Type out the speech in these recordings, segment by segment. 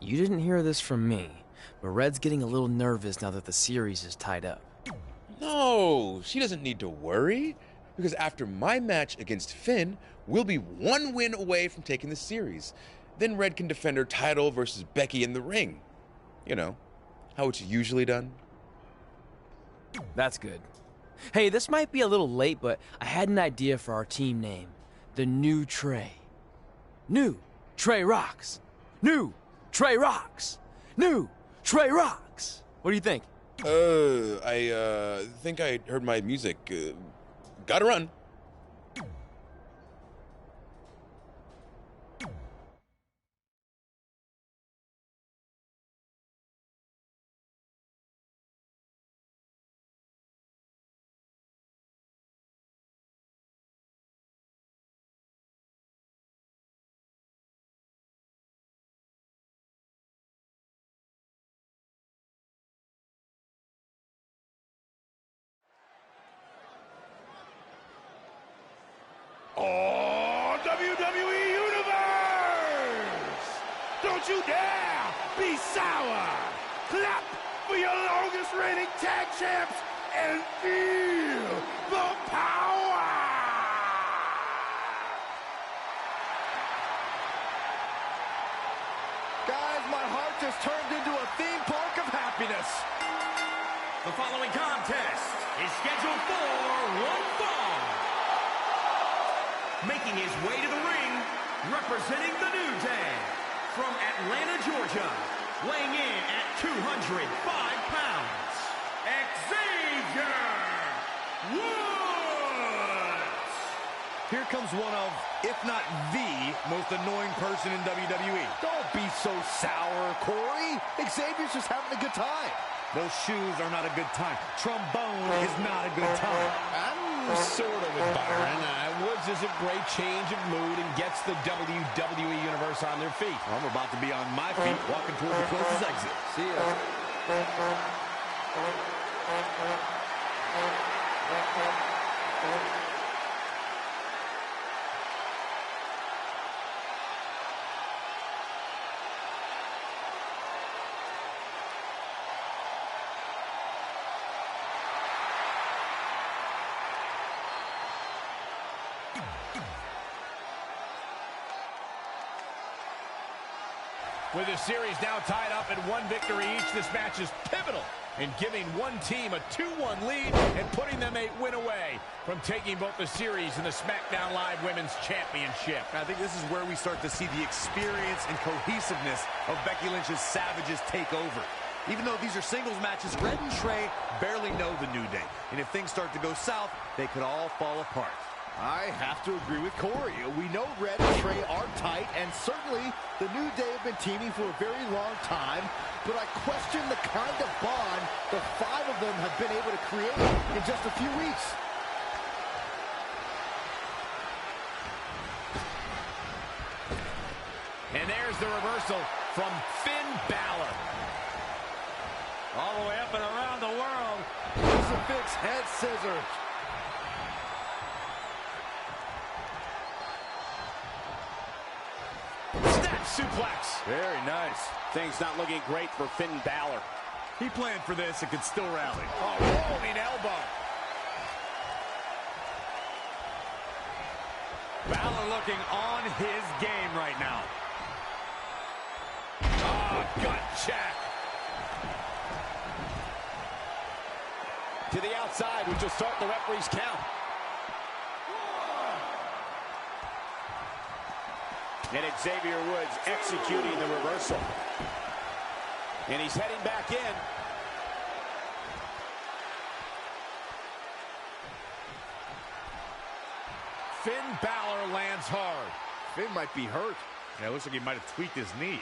You didn't hear this from me, but Red's getting a little nervous now that the series is tied up. No, she doesn't need to worry, because after my match against Finn, we'll be one win away from taking the series. Then Red can defend her title versus Becky in the ring. You know, how it's usually done. That's good. Hey, this might be a little late, but I had an idea for our team name. The New Trey. New Trey Rocks. New Trey Rocks. New Trey Rocks. What do you think? I think I heard my music. Gotta run. Oh, WWE Universe! Don't you dare be sour! Clap for your longest reigning tag champs and feel the power! Guys, my heart just turned into a theme park of happiness. The following contest is scheduled for one fall. Making his way to the ring, representing the New Day, from Atlanta, Georgia, weighing in at 205 pounds, Xavier Woods! Here comes one of, if not the, most annoying person in WWE. Don't be so sour, Corey. Xavier's just having a good time. Those shoes are not a good time. Trombone is not a good time. I'm sort of with Byron. Woods is a great change of mood and gets the WWE Universe on their feet. I'm about to be on my feet, walking toward the closest exit. See ya. With the series now tied up at one victory each, this match is pivotal in giving one team a 2-1 lead and putting them a win away from taking both the series and the SmackDown Live Women's Championship. I think this is where we start to see the experience and cohesiveness of Becky Lynch's Savages take over. Even though these are singles matches, Red and Trey barely know the New Day. And if things start to go south, they could all fall apart. I have to agree with Corey. We know Red and Trey are tight, and certainly the New Day have been teaming for a very long time, but I question the kind of bond the five of them have been able to create in just a few weeks. And there's the reversal from Finn Balor. All the way up and around the world. Crucifix head scissors. Suplex. Very nice. Things not looking great for Finn Balor. He planned for this and could still rally. Oh, rolling elbow. Balor looking on his game right now. Oh, gut check. To the outside, which will start the referee's count. And Xavier Woods executing the reversal. And he's heading back in. Finn Balor lands hard. Finn might be hurt. Yeah, it looks like he might have tweaked his knee.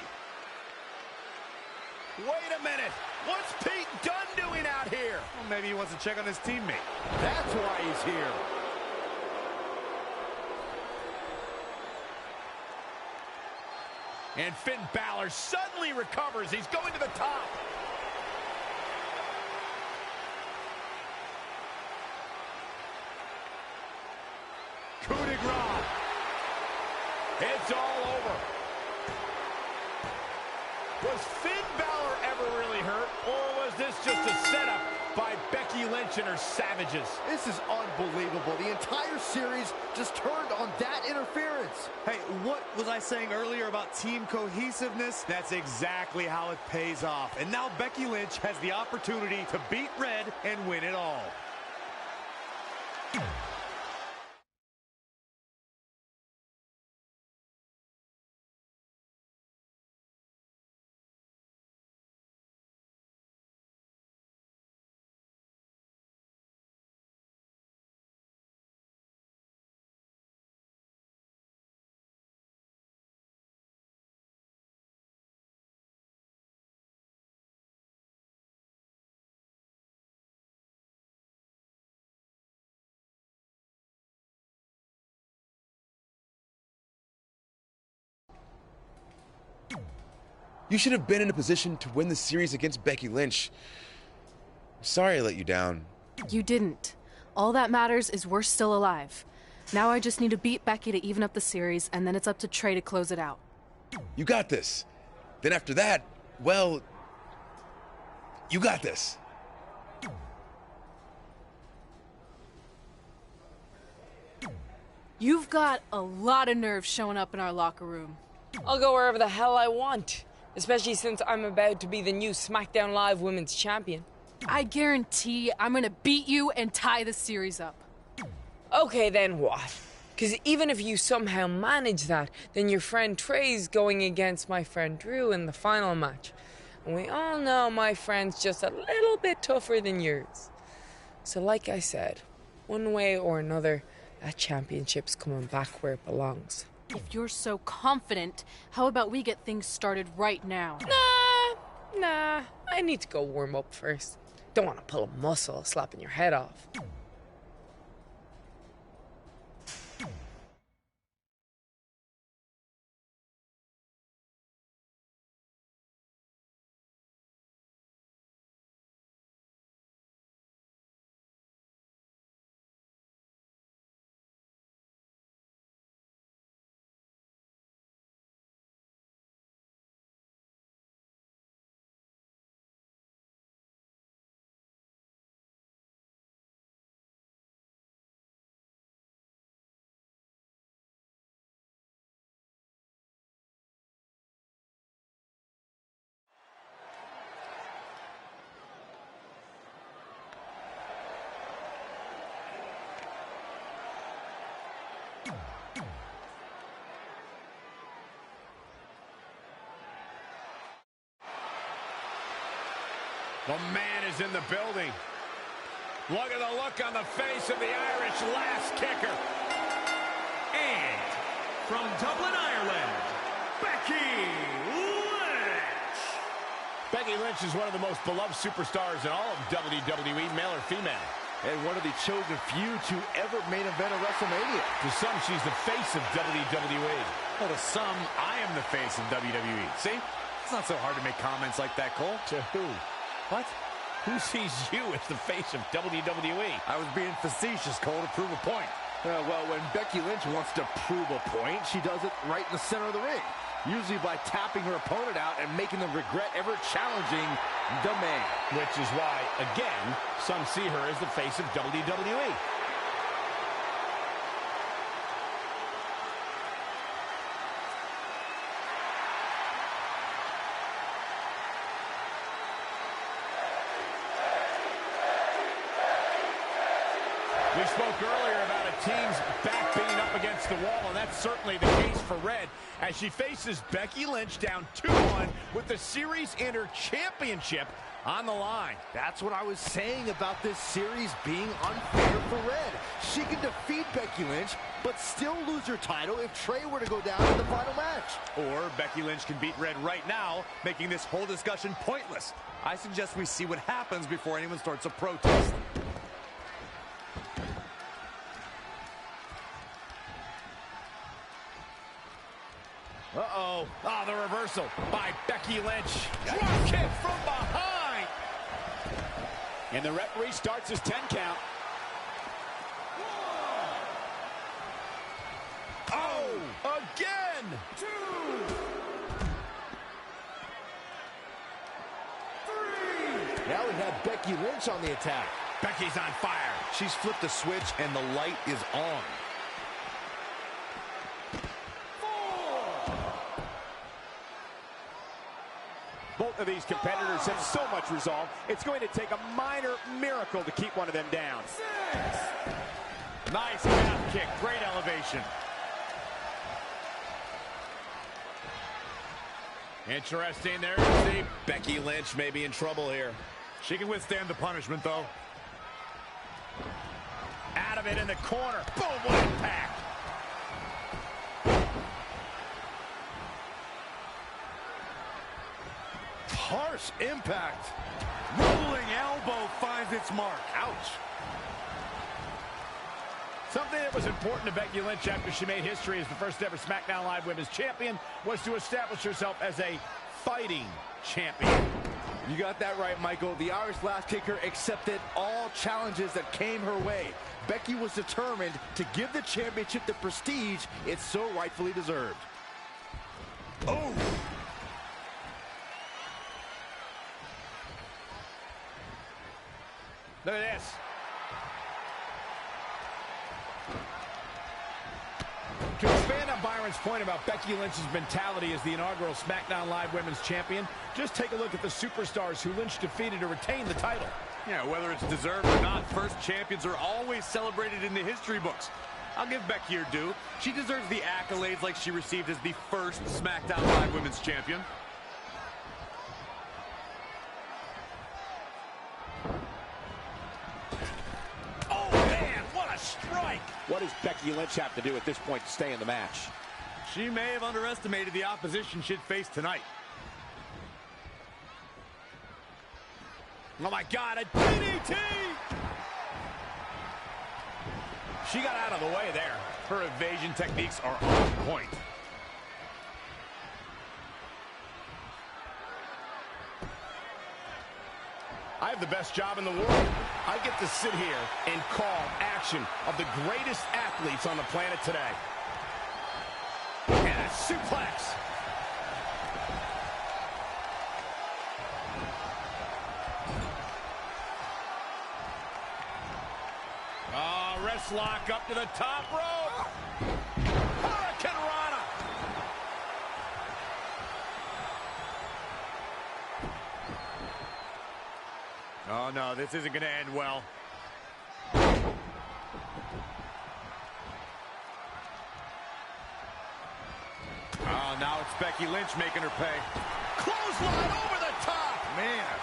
Wait a minute. What's Pete Dunne doing out here? Well, maybe he wants to check on his teammate. That's why he's here. And Finn Balor suddenly recovers. He's going to the top. Coup de grace. It's all over. Was Finn Balor ever really hurt, or was this just a setup by Becky Lynch and her savages? This is unbelievable. The entire series just turned on that interference. Hey, what was I saying earlier about team cohesiveness? That's exactly how it pays off. And now Becky Lynch has the opportunity to beat Red and win it all. You should have been in a position to win the series against Becky Lynch. I'm sorry I let you down. You didn't. All that matters is we're still alive. Now I just need to beat Becky to even up the series, and then it's up to Trey to close it out. You got this. Then after that, well, you got this. You've got a lot of nerve showing up in our locker room. I'll go wherever the hell I want, especially since I'm about to be the new SmackDown Live Women's Champion. I guarantee I'm gonna beat you and tie the series up. Okay, then what? Because even if you somehow manage that, then your friend Trey's going against my friend Drew in the final match. And we all know my friend's just a little bit tougher than yours. So like I said, one way or another, that championship's coming back where it belongs. If you're so confident, how about we get things started right now? Nah, I need to go warm up first. Don't want to pull a muscle slapping your head off. The man is in the building. Look at the look on the face of the Irish last kicker. And from Dublin, Ireland, Becky Lynch. Becky Lynch is one of the most beloved superstars in all of WWE, male or female. And one of the chosen few to ever main event a WrestleMania. To some, she's the face of WWE. Well, to some, I am the face of WWE. See? It's not so hard to make comments like that, Cole. To who? What? Who sees you as the face of WWE? I was being facetious, Cole, to prove a point. Well, when Becky Lynch wants to prove a point, she does it right in the center of the ring. Usually by tapping her opponent out and making them regret ever challenging the man. Which is why, again, some see her as the face of WWE. We spoke earlier about a team's back being up against the wall, and that's certainly the case for Red as she faces Becky Lynch down 2-1 with the series and her championship on the line. That's what I was saying about this series being unfair for Red. She can defeat Becky Lynch, but still lose her title if Trey were to go down in the final match. Or Becky Lynch can beat Red right now, making this whole discussion pointless. I suggest we see what happens before anyone starts a protest. Uh-oh. Oh, the reversal by Becky Lynch. Drop kick from behind. And the referee starts his 10 count. Oh, again. 2. Now we have Becky Lynch on the attack. Becky's on fire. She's flipped a switch, and the light is on. Both of these competitors have so much resolve, it's going to take a minor miracle to keep one of them down. Nice calf kick, great elevation. Interesting, there you see Becky Lynch may be in trouble here. she can withstand the punishment, though. Out of it in the corner. Boom, what impact. Harsh impact. Rolling elbow finds its mark. Ouch. Something that was important to Becky Lynch after she made history as the first ever SmackDown Live Women's Champion was to establish herself as a fighting champion. You got that right, Michael. The Irish Lash Kicker accepted all challenges that came her way. Becky was determined to give the championship the prestige it so rightfully deserved. Oh. Look at this. To expand on Byron's point about Becky Lynch's mentality as the inaugural SmackDown Live Women's Champion, just take a look at the superstars who Lynch defeated to retain the title. Yeah, whether it's deserved or not, first champions are always celebrated in the history books. I'll give Becky her due. She deserves the accolades like she received as the first SmackDown Live Women's Champion. Oh, man, what a strike! What does Becky Lynch have to do at this point to stay in the match? She may have underestimated the opposition she'd face tonight. Oh, my God, a DDT! She got out of the way there. Her evasion techniques are on point. I have the best job in the world. I get to sit here and call action of the greatest athletes on the planet today. And a suplex. Oh, wrist lock up to the top rope. Hurricane Rana. Oh, no, this isn't going to end well. Oh, now it's Becky Lynch making her pay. Clothesline over the top. Man.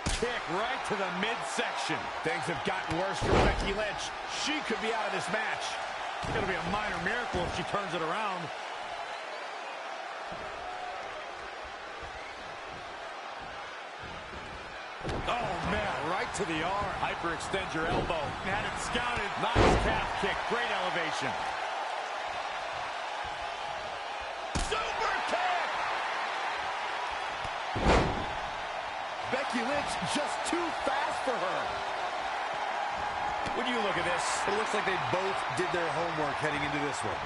Kick right to the midsection. Things have gotten worse for Becky Lynch. She could be out of this match. It's going to be a minor miracle if she turns it around. Oh, man, right to the arm. Hyperextend your elbow. Had it scouted. Nice calf kick. Great elevation. Super kick! Becky Lynch just too fast for her. When you look at this, It looks like they both did their homework heading into this one.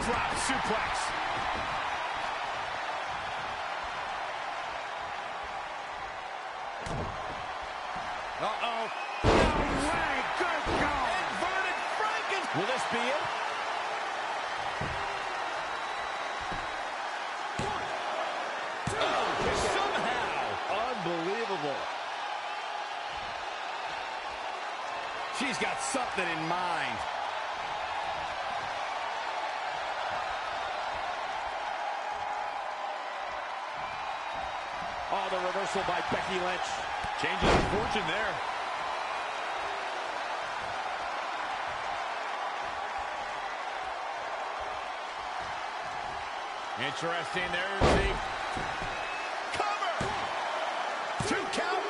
drop suplex. Uh-oh. No way. Good call. Inverted Franken. Will this be it? Somehow. Unbelievable. She's got something in mind. Oh, the reversal by Becky Lynch. Changes her fortune there. Interesting. There's the cover. 2 count.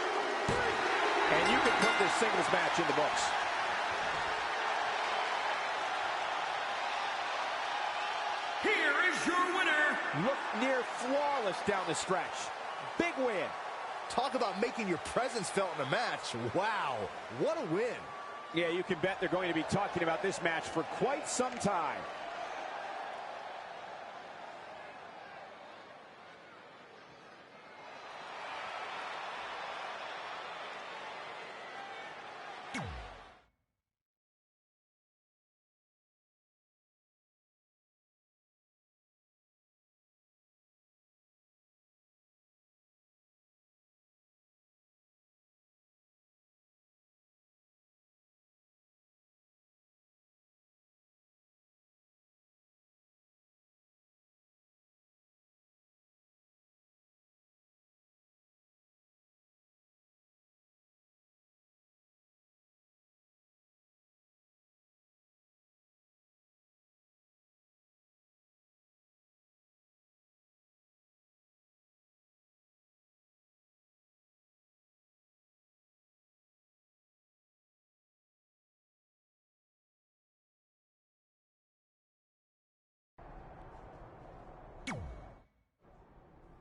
And you can put this singles match in the books. Here is your winner. Look near flawless down the stretch. Big win. Talk about making your presence felt in a match. Wow, what a win. Yeah, you can bet they're going to be talking about this match for quite some time.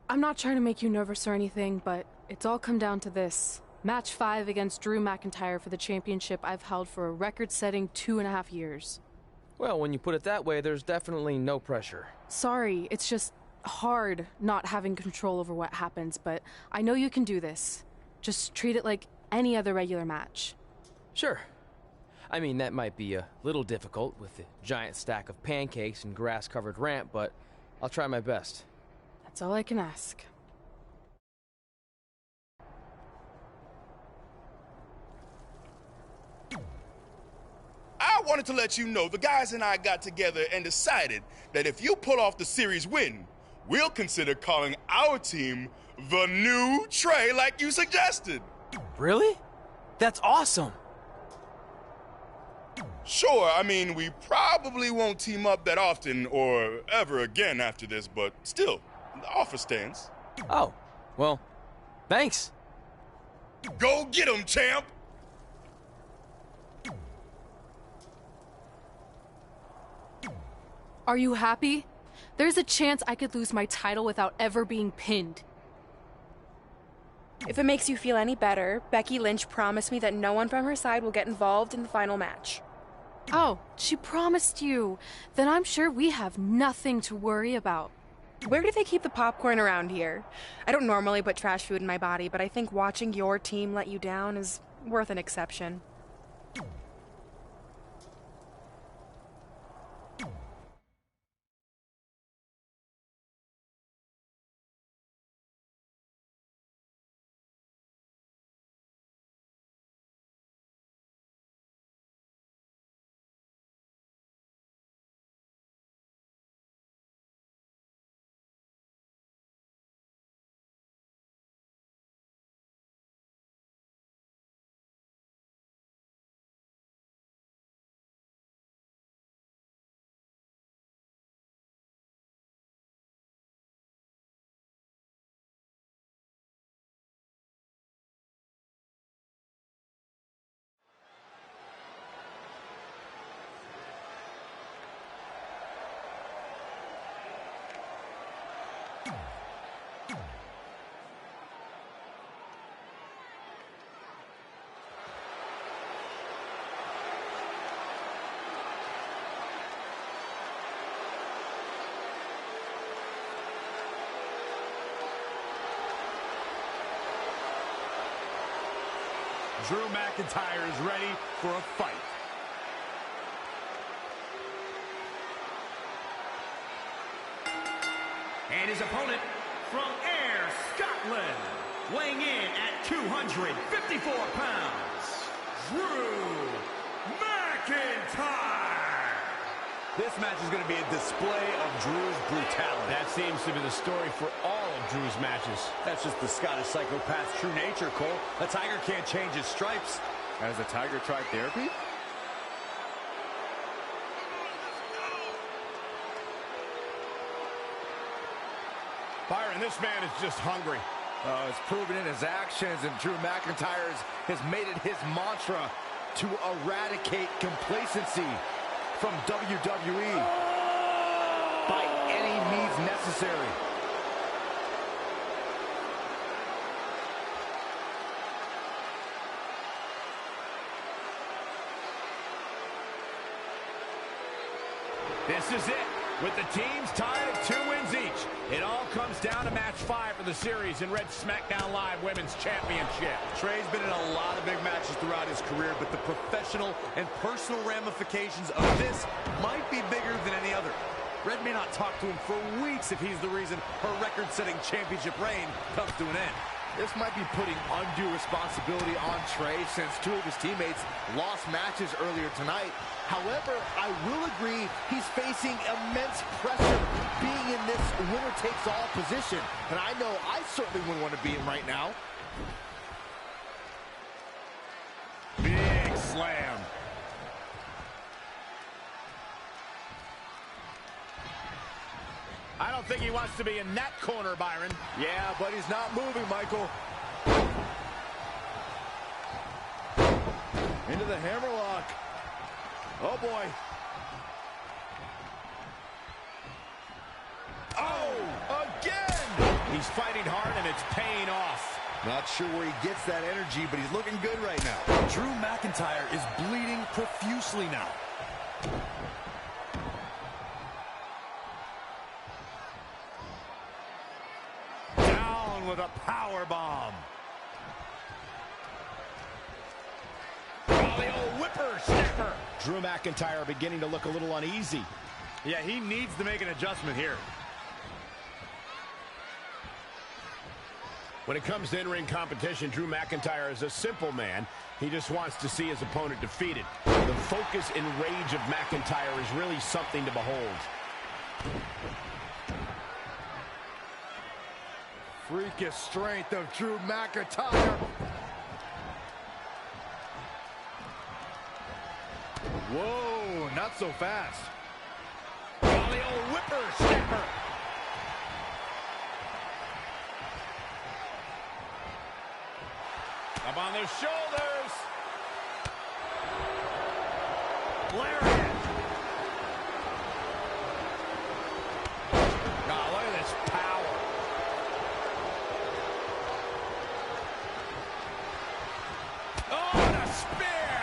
I'm not trying to make you nervous or anything, but it's all come down to this. Match 5 against Drew McIntyre for the championship I've held for a record-setting 2.5 years. Well, when you put it that way, there's definitely no pressure. Sorry, it's just hard not having control over what happens, but I know you can do this. Just treat it like any other regular match. Sure. I mean, that might be a little difficult with the giant stack of pancakes and grass-covered ramp, but I'll try my best. That's all I can ask. I wanted to let you know the guys and I got together and decided that if you pull off the series win, we'll consider calling our team the New Trey like you suggested. Really? That's awesome! Sure, I mean, we probably won't team up that often or ever again after this, but still, the offer stands. Oh, well, thanks. Go get 'em, champ! Are you happy? There's a chance I could lose my title without ever being pinned. If it makes you feel any better, Becky Lynch promised me that no one from her side will get involved in the final match. Oh, she promised you. Then I'm sure we have nothing to worry about. Where do they keep the popcorn around here? I don't normally put trash food in my body, but I think watching your team let you down is worth an exception. Drew McIntyre is ready for a fight. And his opponent from Ayr, Scotland, weighing in at 254 pounds, Drew McIntyre. This match is going to be a display of Drew's brutality. That seems to be the story for all of Drew's matches. That's just the Scottish psychopath's true nature, Cole. A tiger can't change his stripes. Has a tiger tried therapy? Byron, this man is just hungry. It's proven in his actions, and Drew McIntyre has made it his mantra to eradicate complacency from WWE by any means necessary. This is it. With the teams tied at 2 wins each, it all comes down to match 5 for the series in Red SmackDown Live Women's Championship. Trey's been in a lot of big matches throughout his career, but the professional and personal ramifications of this might be bigger than any other. Red may not talk to him for weeks if he's the reason her record-setting championship reign comes to an end. This might be putting undue responsibility on Trey since 2 of his teammates lost matches earlier tonight. However, I will agree he's facing immense pressure being in this winner-takes-all position. And I know I certainly wouldn't want to be in right now. Big slam. I don't think he wants to be in that corner, Byron. Yeah, but he's not moving, Michael. Into the hammerlock. Oh, boy. Oh, again! He's fighting hard, and it's paying off. Not sure where he gets that energy, but he's looking good right now. Drew McIntyre is bleeding profusely now. Down with a power bomb. Oh, the old whipper-snapper. Drew McIntyre beginning to look a little uneasy. Yeah, he needs to make an adjustment here. When it comes to in-ring competition, Drew McIntyre is a simple man. He just wants to see his opponent defeated. The focus and rage of McIntyre is really something to behold. Freakish strength of Drew McIntyre. Whoa, not so fast. Oh, the old whipper-snapper. Up on their shoulders. Lariat. Oh, look at this power. Oh, and a spear.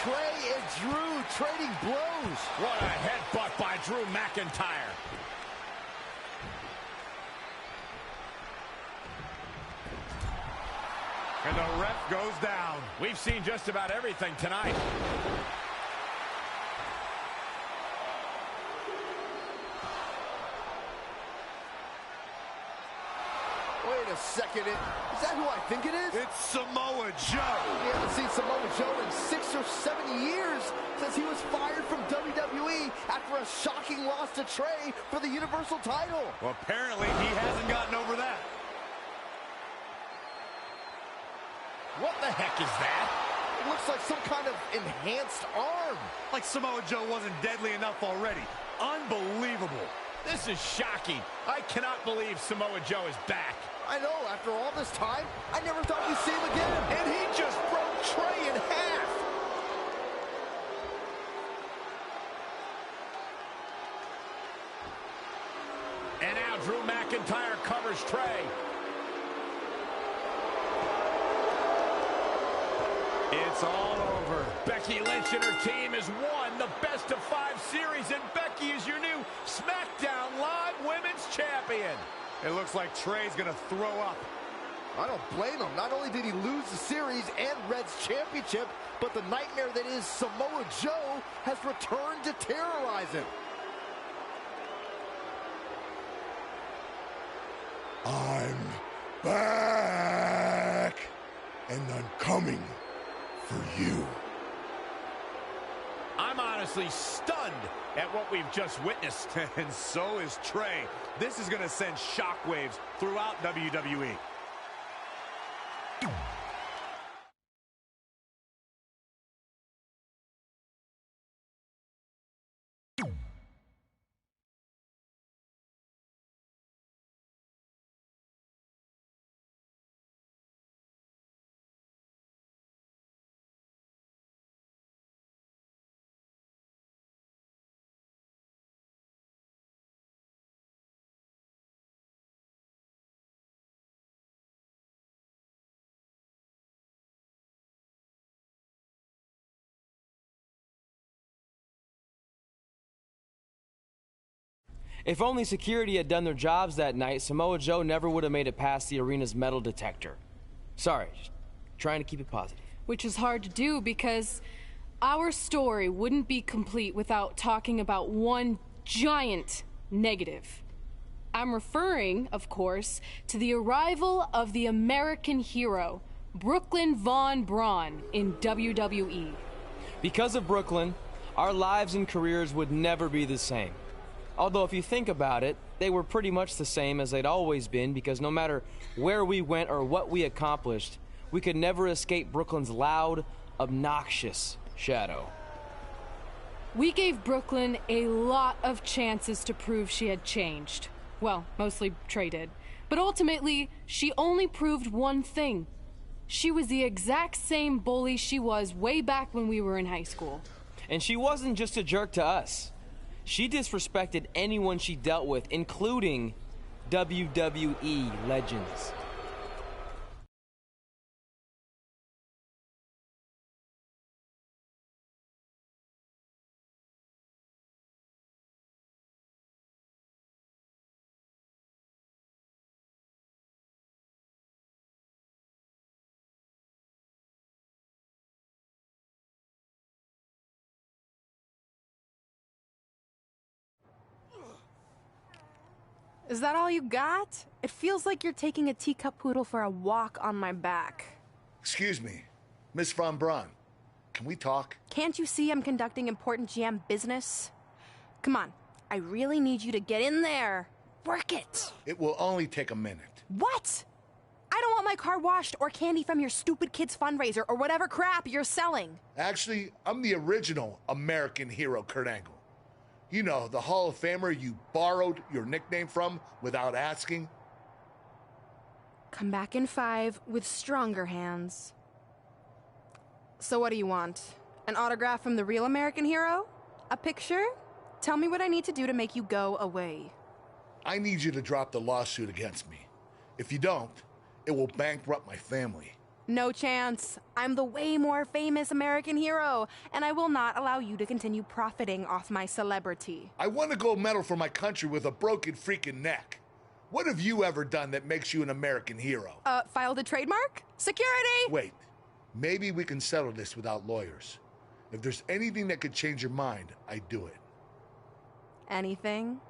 Trey and Drew trading blows. What a headbutt by Drew McIntyre. And the ref goes down. We've seen just about everything tonight. Wait a second. Is that who I think it is? It's Samoa Joe. We haven't seen Samoa Joe in 6 or 7 years since he was fired from WWE after a shocking loss to Trey for the Universal title. Well, apparently he hasn't gotten over that. What the heck is that? It looks like some kind of enhanced arm. Like Samoa Joe wasn't deadly enough already. Unbelievable. This is shocking. I cannot believe Samoa Joe is back. I know, after all this time, I never thought we'd see him again. And he just broke Trey in half. And now Drew McIntyre covers Trey. It's all over. Becky Lynch and her team has won the best-of-5 series, and Becky is your new SmackDown Live Women's Champion. It looks like Trey's gonna throw up. I don't blame him. Not only did he lose the series and Red's championship, but the nightmare that is Samoa Joe has returned to terrorize him. I'm back, and I'm coming for you. I'm honestly stunned at what we've just witnessed. And so is Trey. This is going to send shockwaves throughout WWE. If only security had done their jobs that night, Samoa Joe never would have made it past the arena's metal detector. Sorry, just trying to keep it positive. Which is hard to do because our story wouldn't be complete without talking about one giant negative. I'm referring, of course, to the arrival of the American hero, Brooklyn Von Braun, in WWE. Because of Brooklyn, our lives and careers would never be the same. Although if you think about it, they were pretty much the same as they'd always been, because no matter where we went or what we accomplished, we could never escape Brooklyn's loud, obnoxious shadow. We gave Brooklyn a lot of chances to prove she had changed. Well, mostly Trey did. But ultimately, she only proved one thing. She was the exact same bully she was way back when we were in high school. And she wasn't just a jerk to us. She disrespected anyone she dealt with, including WWE legends. Is that all you got? It feels like you're taking a teacup poodle for a walk on my back. Excuse me, Miss Von Braun. Can we talk? Can't you see I'm conducting important GM business? Come on, I really need you to get in there. Work it. It will only take a minute. What? I don't want my car washed or candy from your stupid kids fundraiser or whatever crap you're selling. Actually, I'm the original American hero, Kurt Angle. You know, the Hall of Famer you borrowed your nickname from without asking. Come back in 5 with stronger hands. So what do you want? An autograph from the real American hero? A picture? Tell me what I need to do to make you go away. I need you to drop the lawsuit against me. If you don't, it will bankrupt my family. No chance. I'm the way more famous American hero, and I will not allow you to continue profiting off my celebrity. I won a gold medal for my country with a broken freaking neck. What have you ever done that makes you an American hero? Filed a trademark? Security! Wait, maybe we can settle this without lawyers. If there's anything that could change your mind, I'd do it. Anything?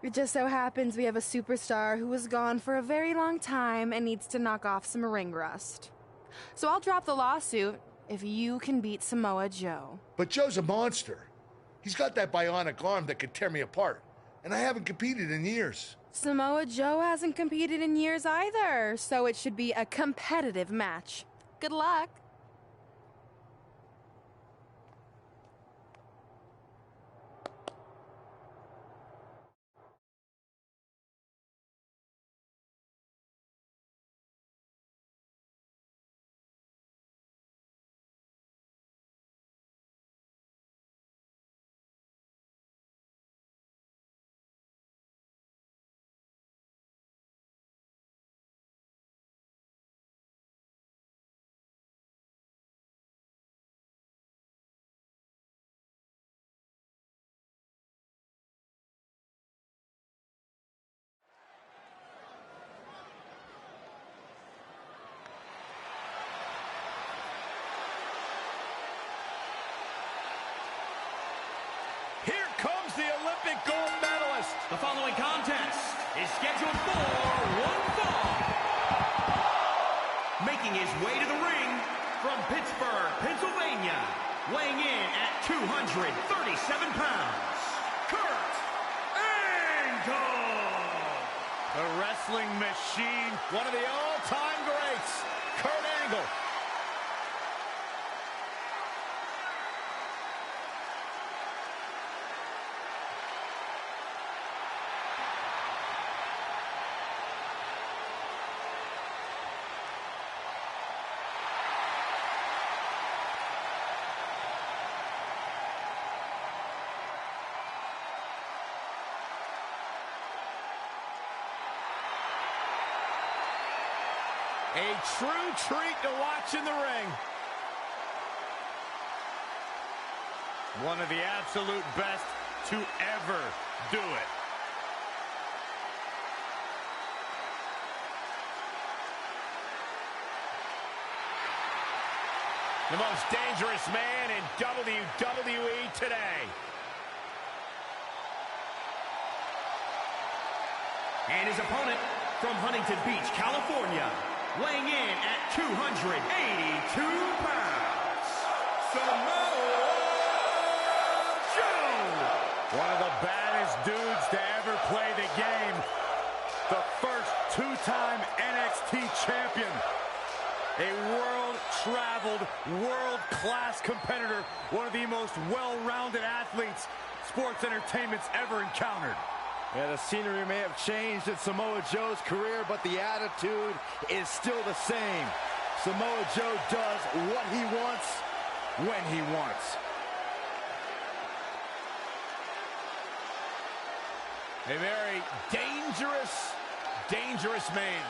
It just so happens we have a superstar who was gone for a very long time and needs to knock off some ring rust. So I'll drop the lawsuit if you can beat Samoa Joe. But Joe's a monster. He's got that bionic arm that could tear me apart, and I haven't competed in years. Samoa Joe hasn't competed in years either, so it should be a competitive match. Good luck. Here comes the Olympic gold medalist. The following contest is scheduled for one fall. Making his way to the ring from Pittsburgh, Pennsylvania, weighing in at 237 pounds, Kurt Angle. The wrestling machine, one of the all-time greats, Kurt Angle. A true treat to watch in the ring. One of the absolute best to ever do it. The most dangerous man in WWE today. And his opponent from Huntington Beach, California, weighing in at 282 pounds, Samoa Joe! One of the baddest dudes to ever play the game. The first two-time NXT champion. A world-traveled, world-class competitor. One of the most well-rounded athletes sports entertainment's ever encountered. Yeah, the scenery may have changed in Samoa Joe's career, but the attitude is still the same. Samoa Joe does what he wants, when he wants. A very dangerous man.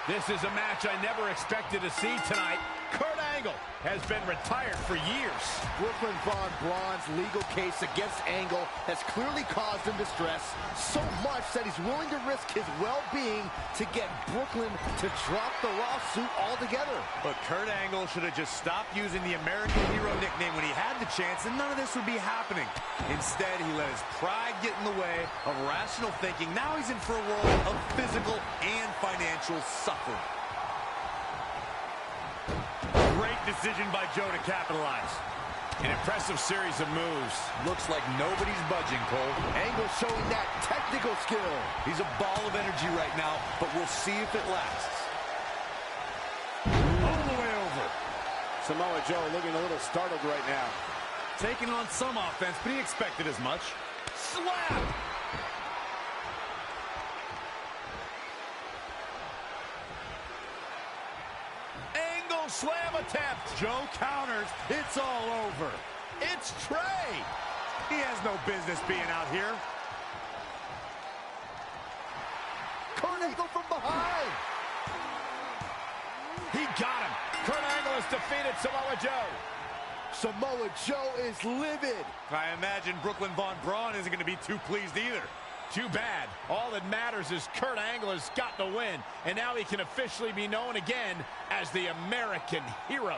This is a match I never expected to see tonight. Kurt Angle has been retired for years. Brooklyn Von Braun's legal case against Angle has clearly caused him distress, so much that he's willing to risk his well-being to get Brooklyn to drop the lawsuit altogether. But Kurt Angle should have just stopped using the American Hero nickname when he had the chance, and none of this would be happening. Instead, he let his pride get in the way of rational thinking. Now he's in for a world of physical and financial suffering. Great decision by Joe to capitalize. An impressive series of moves. Looks like nobody's budging, Cole. Angle showing that technical skill. He's a ball of energy right now, but we'll see if it lasts. All the way over. Samoa Joe looking a little startled right now. Taking on some offense, but he expected as much. Slap! Angle slam attempt. Joe counters. It's all over. It's Trey. He has no business being out here. Kurt Angle from behind. He got him. Kurt Angle has defeated Samoa Joe. Samoa Joe is livid. I imagine Brooklyn Von Braun isn't going to be too pleased either. Too bad. All that matters is Kurt Angle has got the win, and now he can officially be known again as the American Hero.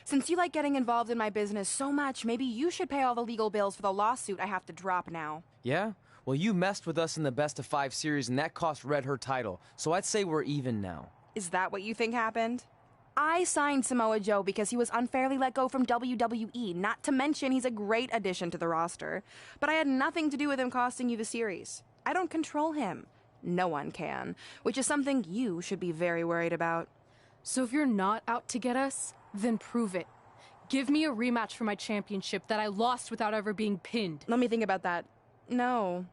Since you like getting involved in my business so much, maybe you should pay all the legal bills for the lawsuit I have to drop now. Yeah? Well, you messed with us in the Best of 5 series, and that cost Red her title. So I'd say we're even now. Is that what you think happened? I signed Samoa Joe because he was unfairly let go from WWE, not to mention he's a great addition to the roster. But I had nothing to do with him costing you the series. I don't control him. No one can, which is something you should be very worried about. So if you're not out to get us, then prove it. Give me a rematch for my championship that I lost without ever being pinned. Let me think about that. No.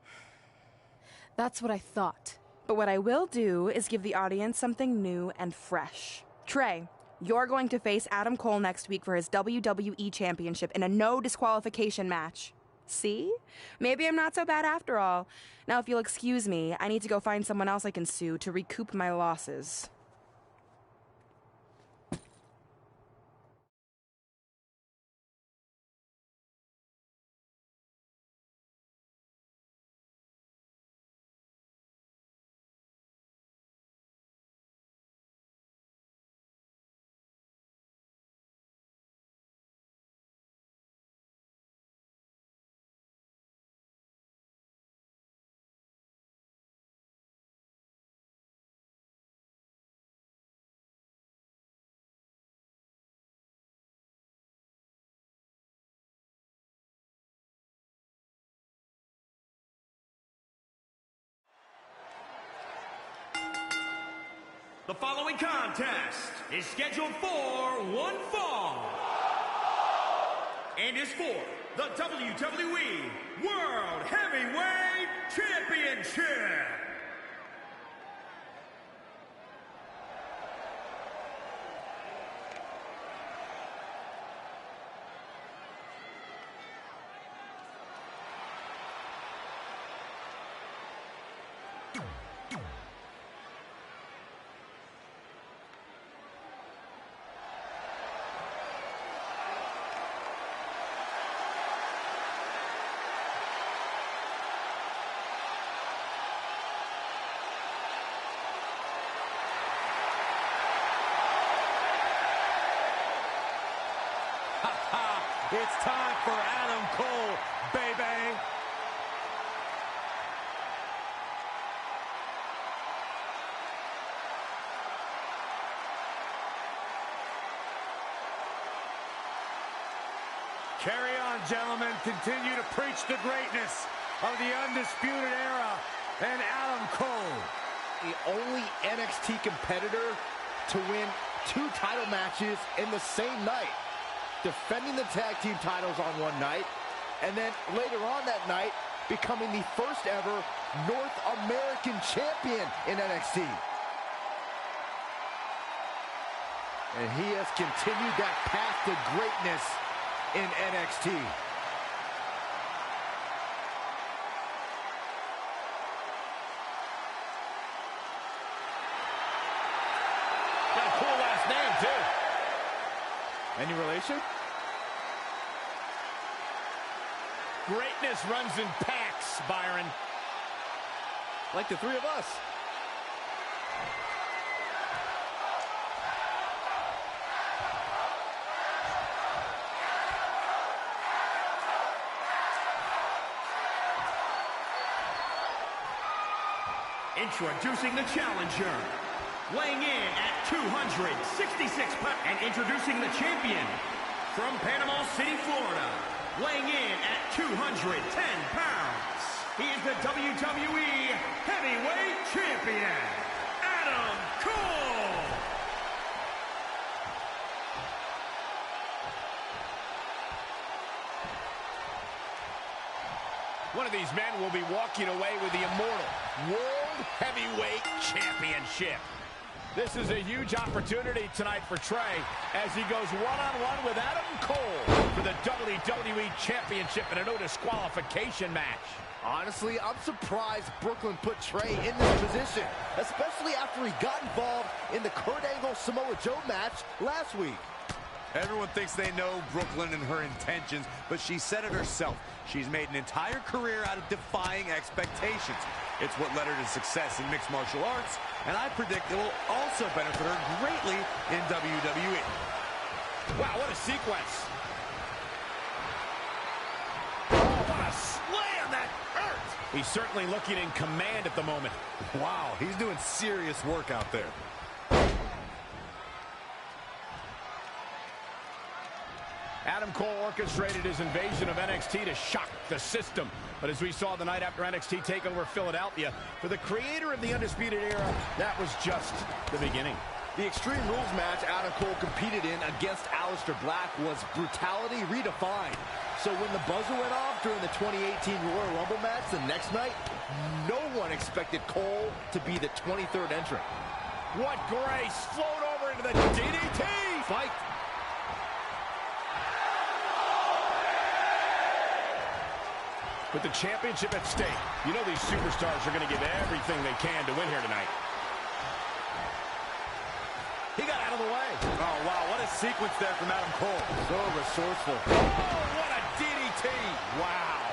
That's what I thought. But what I will do is give the audience something new and fresh. Trey, you're going to face Adam Cole next week for his WWE Championship in a no disqualification match. See? Maybe I'm not so bad after all. Now, if you'll excuse me, I need to go find someone else I can sue to recoup my losses. The following contest is scheduled for one fall and is for the WWE World Heavyweight Championship. It's time for Adam Cole, baby. Carry on, gentlemen. Continue to preach the greatness of the Undisputed Era and Adam Cole. The only NXT competitor to win 2 title matches in the same night. Defending the tag team titles on one night, and then later on that night, becoming the first ever North American champion in NXT. And he has continued that path to greatness in NXT. Got a cool last name, too. Any relation? Greatness runs in packs, Byron. Like the 3 of us. Introducing the challenger, weighing in at 266 pounds, and introducing the champion, from Panama City, Florida, weighing in at 210 pounds, he is the WWE Heavyweight Champion, Adam Cole! One of these men will be walking away with the immortal World Heavyweight Championship. This is a huge opportunity tonight for Trey as he goes one-on-one with Adam Cole for the WWE Championship in a no disqualification match. Honestly, I'm surprised Brooklyn put Trey in this position, especially after he got involved in the Kurt Angle Samoa Joe match last week. Everyone thinks they know Brooklyn and her intentions, but she said it herself. She's made an entire career out of defying expectations. It's what led her to success in mixed martial arts, and I predict it will also benefit her greatly in WWE. Wow, what a sequence. Oh, what a slam, that hurt. He's certainly looking in command at the moment. Wow, he's doing serious work out there. Adam Cole orchestrated his invasion of NXT to shock the system. But as we saw the night after NXT TakeOver Philadelphia, for the creator of the Undisputed Era, that was just the beginning. The Extreme Rules match Adam Cole competed in against Aleister Black was brutality redefined. So when the buzzer went off during the 2018 Royal Rumble match the next night, no one expected Cole to be the 23rd entrant. What grace! Float over into the DDT! Fight! With the championship at stake, you know these superstars are going to give everything they can to win here tonight. He got out of the way. Oh, wow, what a sequence there from Adam Cole. So resourceful. Oh, what a DDT. Wow.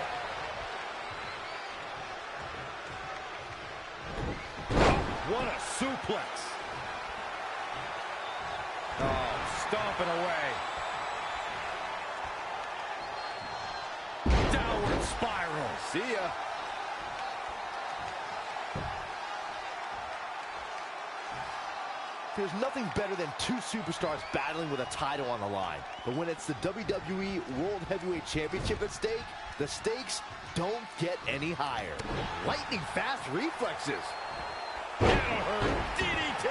Oh, what a suplex. Oh, stomping away. Downward spiral. See ya. There's nothing better than 2 superstars battling with a title on the line. But when it's the WWE World Heavyweight Championship at stake, the stakes don't get any higher. Lightning fast reflexes. That'll hurt. DDT.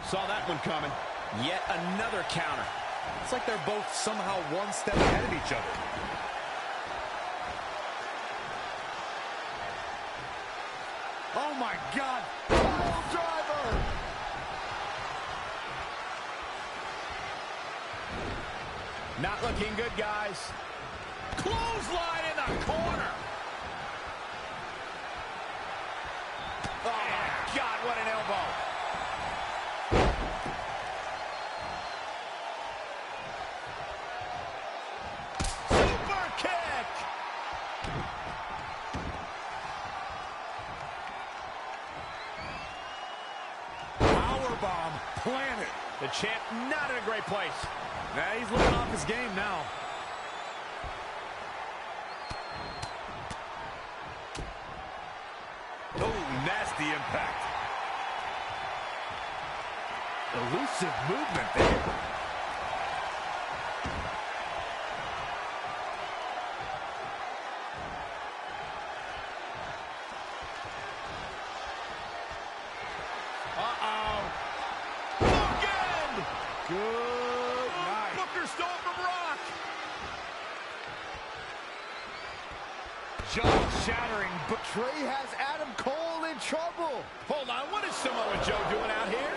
Saw that one coming. Yet another counter. It's like they're both somehow one step ahead of each other. Oh my God! Pile driver! Not looking good, guys. Clothesline in the corner. Oh, God, what an elbow. Super kick. The champ not in a great place. Nah, he's looking off his game now. Oh, nasty impact. Elusive movement there. Good night. Booker stole from Rock. Jaw-shattering. Trey has Adam Cole in trouble. Hold on, what is Samoa Joe doing out here?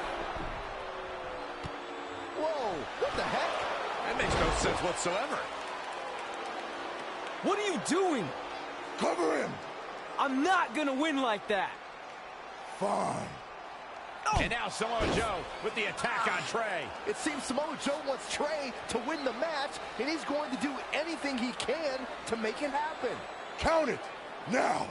Whoa, what the heck? That makes no sense whatsoever. What are you doing? Cover him! I'm not gonna win like that. Fine. And now Samoa Joe with the attack on Trey. It seems Samoa Joe wants Trey to win the match, and he's going to do anything he can to make it happen. Count it! Now!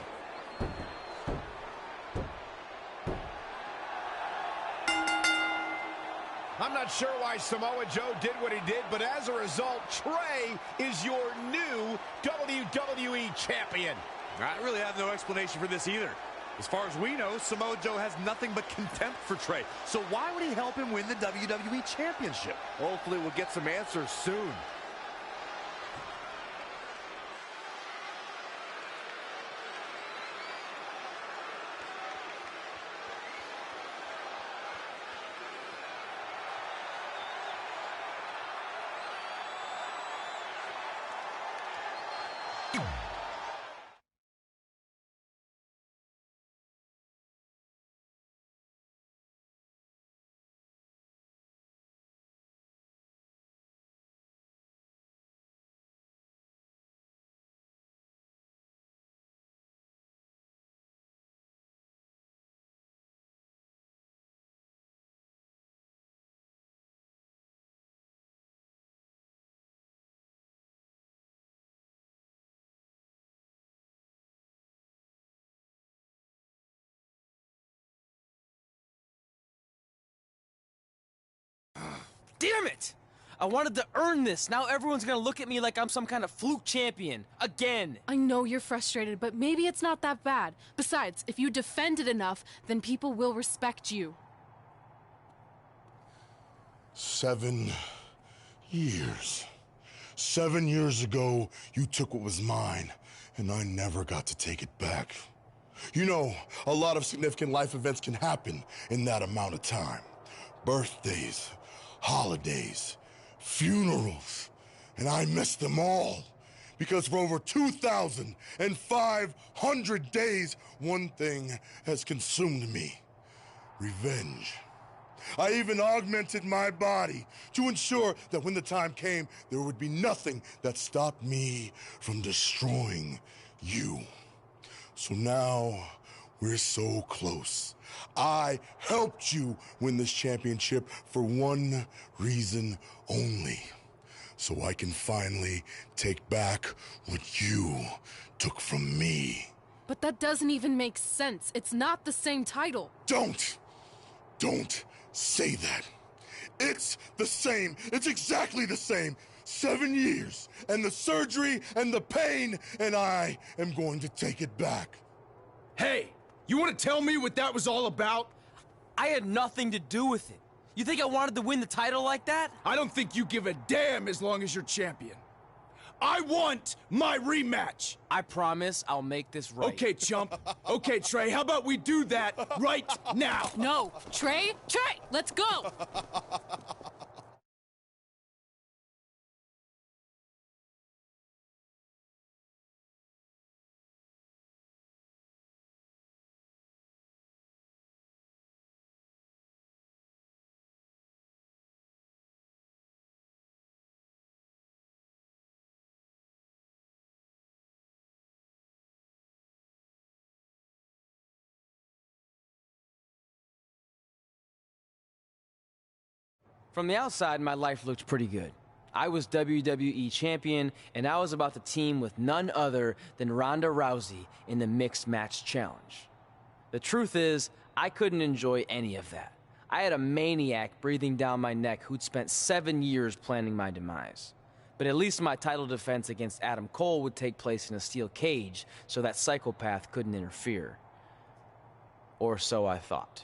I'm not sure why Samoa Joe did what he did, but as a result, Trey is your new WWE Champion. I really have no explanation for this either. As far as we know, Samoa Joe has nothing but contempt for Trey. So why would he help him win the WWE Championship? Hopefully we'll get some answers soon. Damn it! I wanted to earn this. Now everyone's gonna look at me like I'm some kind of fluke champion. Again. I know you're frustrated, but maybe it's not that bad. Besides, if you defend it enough, then people will respect you. 7 years. 7 years ago, you took what was mine, and I never got to take it back. You know, a lot of significant life events can happen in that amount of time. Birthdays, holidays, funerals, and I missed them all. Because for over 2,500 days, one thing has consumed me: revenge. I even augmented my body to ensure that when the time came, there would be nothing that stopped me from destroying you. So now, we're so close. I helped you win this championship for one reason only. So I can finally take back what you took from me. But that doesn't even make sense. It's not the same title. Don't say that. It's the same. It's exactly the same. 7 years, and the surgery, and the pain, and I am going to take it back. Hey, you want to tell me what that was all about? I had nothing to do with it. You think I wanted to win the title like that? I don't think you give a damn as long as you're champion. I want my rematch. I promise I'll make this right. Okay, chump. Okay, Trey, how about we do that right now? No. Trey, let's go. From the outside, my life looked pretty good. I was WWE Champion, and I was about to team with none other than Ronda Rousey in the Mixed Match Challenge. The truth is, I couldn't enjoy any of that. I had a maniac breathing down my neck who'd spent 7 years planning my demise. But at least my title defense against Adam Cole would take place in a steel cage, so that psychopath couldn't interfere. Or so I thought.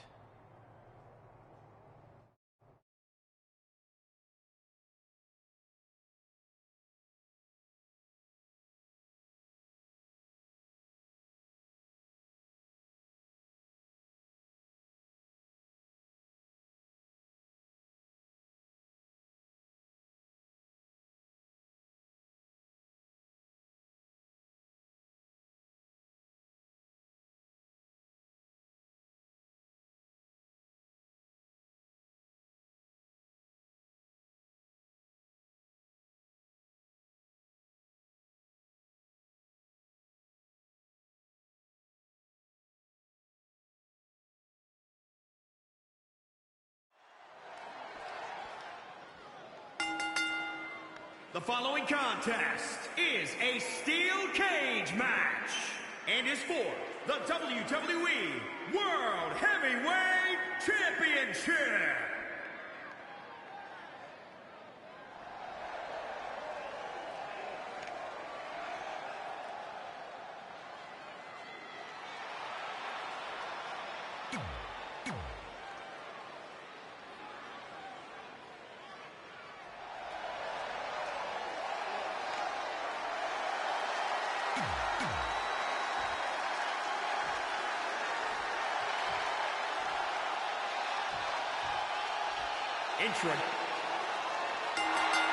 The following contest is a steel cage match and is for the WWE World Heavyweight Championship.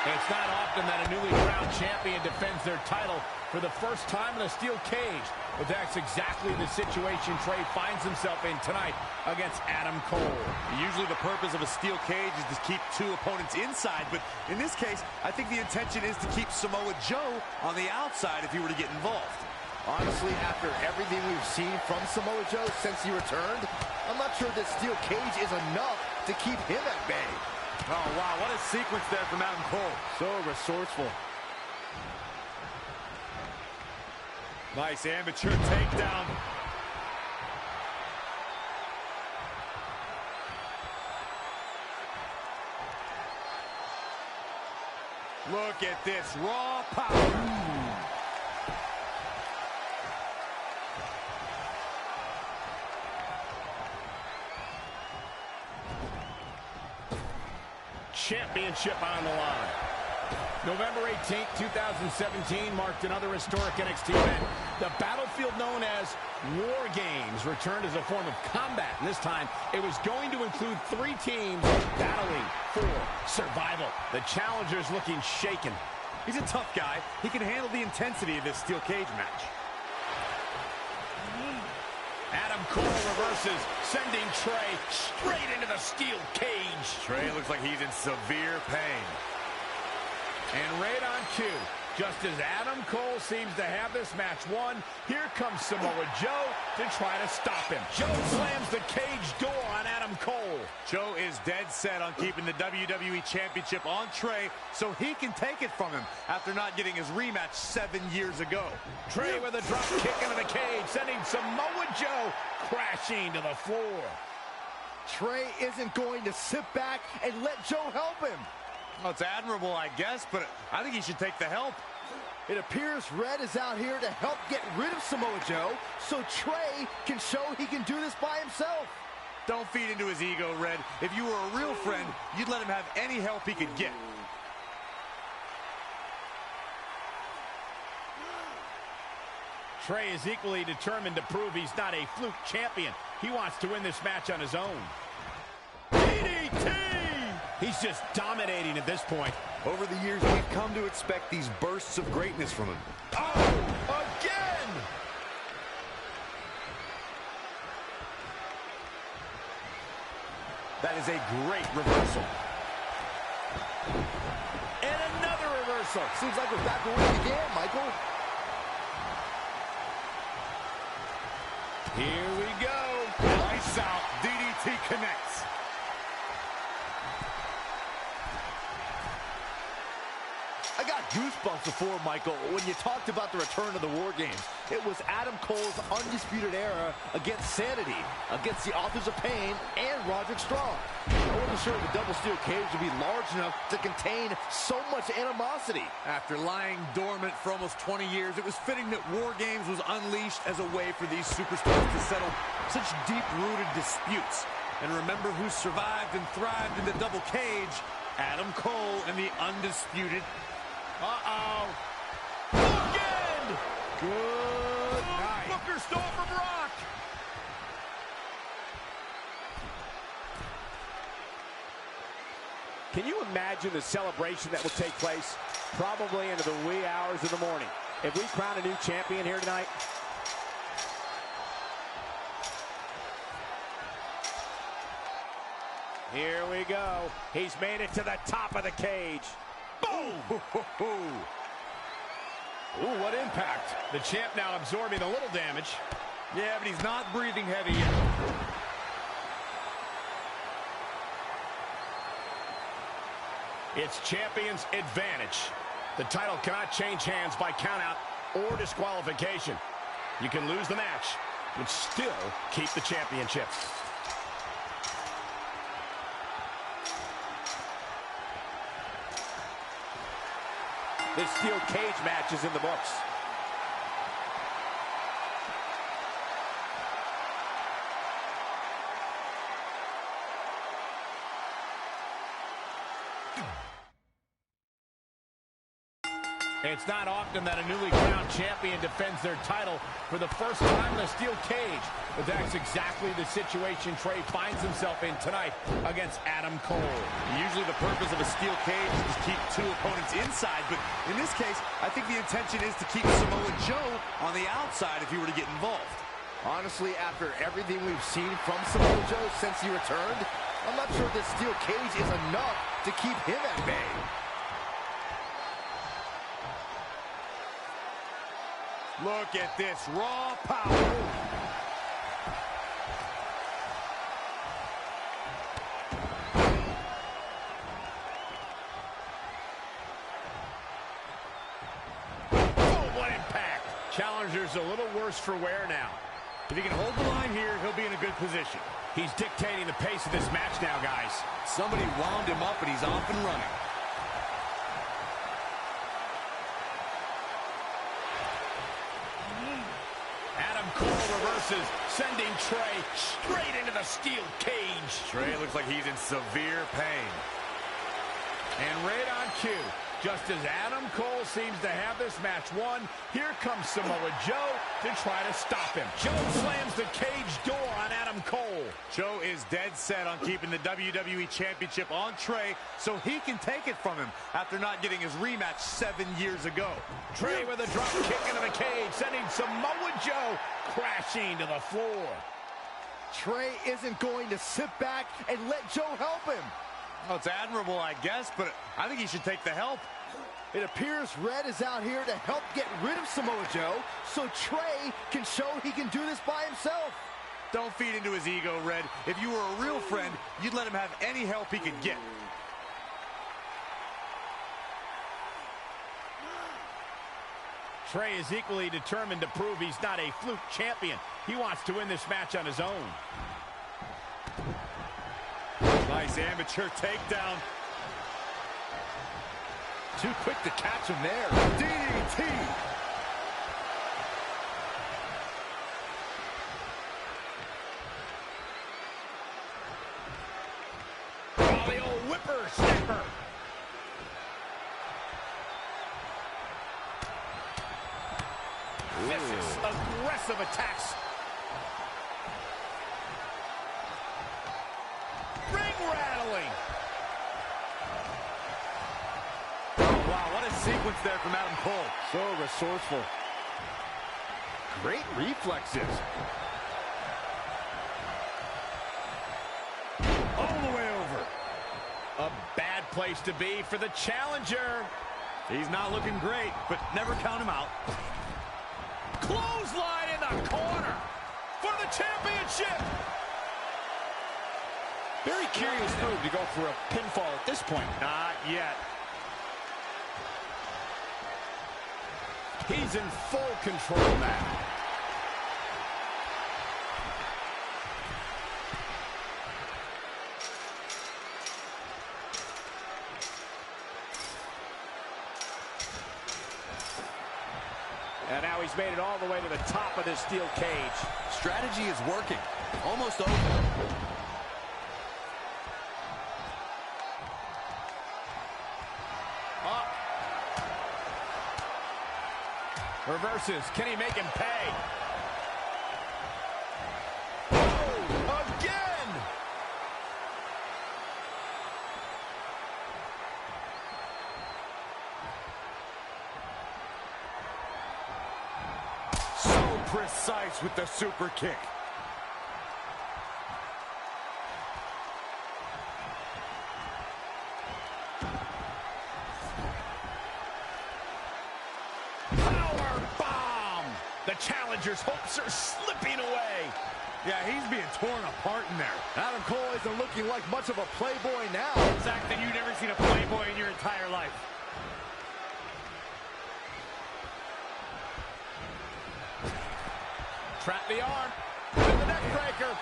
It's not often that a newly crowned champion defends their title for the first time in a steel cage, but that's exactly the situation Trey finds himself in tonight against Adam Cole. Usually the purpose of a steel cage is to keep two opponents inside, but in this case, I think the intention is to keep Samoa Joe on the outside if he were to get involved. Honestly, after everything we've seen from Samoa Joe since he returned, I'm not sure this steel cage is enough to keep him at bay. Oh, wow, what a sequence there from Adam Cole. So resourceful. Nice amateur takedown. Look at this raw power. Championship on the line. November 18th, 2017 marked another historic NXT event. The battlefield known as War Games returned as a form of combat. And this time, it was going to include 3 teams battling for survival. The challengers looking shaken. He's a tough guy. He can handle the intensity of this steel cage match. Adam Cole reverses, sending Trey straight into the steel cage. Trey looks like he's in severe pain. And right on cue, just as Adam Cole seems to have this match won, here comes Samoa Joe to try to stop him. Joe slams the cage door on Adam Cole. Joe is dead set on keeping the WWE Championship on Trey so he can take it from him after not getting his rematch 7 years ago. Trey with a drop kick into the cage, sending Samoa Joe crashing to the floor. Trey isn't going to sit back and let Joe help him. Well, it's admirable, I guess, but I think he should take the help. It appears Red is out here to help get rid of Samoa Joe so Trey can show he can do this by himself. Don't feed into his ego, Red. If you were a real friend, you'd let him have any help he could get. Trey is equally determined to prove he's not a fluke champion. He wants to win this match on his own. DDT! He's just dominating at this point. Over the years, we've come to expect these bursts of greatness from him. Oh, again! That is a great reversal. And another reversal. Seems like we're back where we began, Michael. Here we go. Lights out. DDT connects. I got goosebumps before, Michael, when you talked about the return of the War Games. It was Adam Cole's undisputed era against Sanity, against the Authors of Pain, and Roderick Strong. I wasn't sure the double steel cage would be large enough to contain so much animosity. After lying dormant for almost 20 years, it was fitting that War Games was unleashed as a way for these superstars to settle such deep-rooted disputes. And remember who survived and thrived in the double cage? Adam Cole and the undisputed. Uh-oh. Bookend! Good night. Booker stole from Brock. Can you imagine the celebration that will take place probably into the wee hours of the morning if we crown a new champion here tonight? Here we go. He's made it to the top of the cage. Boom! Ooh, what impact. The champ now absorbing a little damage. Yeah, but he's not breathing heavy yet. It's champion's advantage. The title cannot change hands by countout or disqualification. You can lose the match, but still keep the championship. This steel cage match is in the books. It's not often that a newly crowned champion defends their title for the first time in a steel cage, but that's exactly the situation Trey finds himself in tonight against Adam Cole. Usually the purpose of a steel cage is to keep two opponents inside, but in this case, I think the intention is to keep Samoa Joe on the outside if he were to get involved. Honestly, after everything we've seen from Samoa Joe since he returned, I'm not sure this steel cage is enough to keep him at bay. Look at this raw power. Oh, what impact. Challenger's a little worse for wear now. If he can hold the line here, he'll be in a good position. He's dictating the pace of this match now, guys. Somebody wound him up and he's off and running. Reverses, sending Trey straight into the steel cage. Trey looks like he's in severe pain. And right on cue, just as Adam Cole seems to have this match won, here comes Samoa Joe to try to stop him. Joe slams the cage door on Adam Cole. Joe is dead set on keeping the WWE Championship on Trey so he can take it from him after not getting his rematch 7 years ago. Trey with a drop kick into the cage, sending Samoa Joe crashing to the floor. Trey isn't going to sit back and let Joe help him. Well, it's admirable, I guess, but I think he should take the help. It appears Red is out here to help get rid of Samoa Joe so Trey can show he can do this by himself. Don't feed into his ego, Red. If you were a real friend, you'd let him have any help he could get. Trey is equally determined to prove he's not a fluke champion. He wants to win this match on his own. Nice amateur takedown. Too quick to catch him there. DDT. Oh, the old whippersnapper. Vicious, aggressive attacks. Ring-rattling. Oh, wow, what a sequence there from Adam Cole. So resourceful. Great reflexes. All the way over. A bad place to be for the challenger. He's not looking great, but never count him out. Clothesline in the corner for the championship. Very curious move to go for a pinfall at this point. Not yet. He's in full control now. And now he's made it all the way to the top of this steel cage. Strategy is working. Almost over. Up. Reverses. Can he make him pay? Oh, again! So precise with the super kick. The challenger's hopes are slipping away. Yeah, he's being torn apart in there. Adam Cole isn't looking like much of a playboy now. Zach, that you've never seen a playboy in your entire life. Trap the arm. And the neck breaker.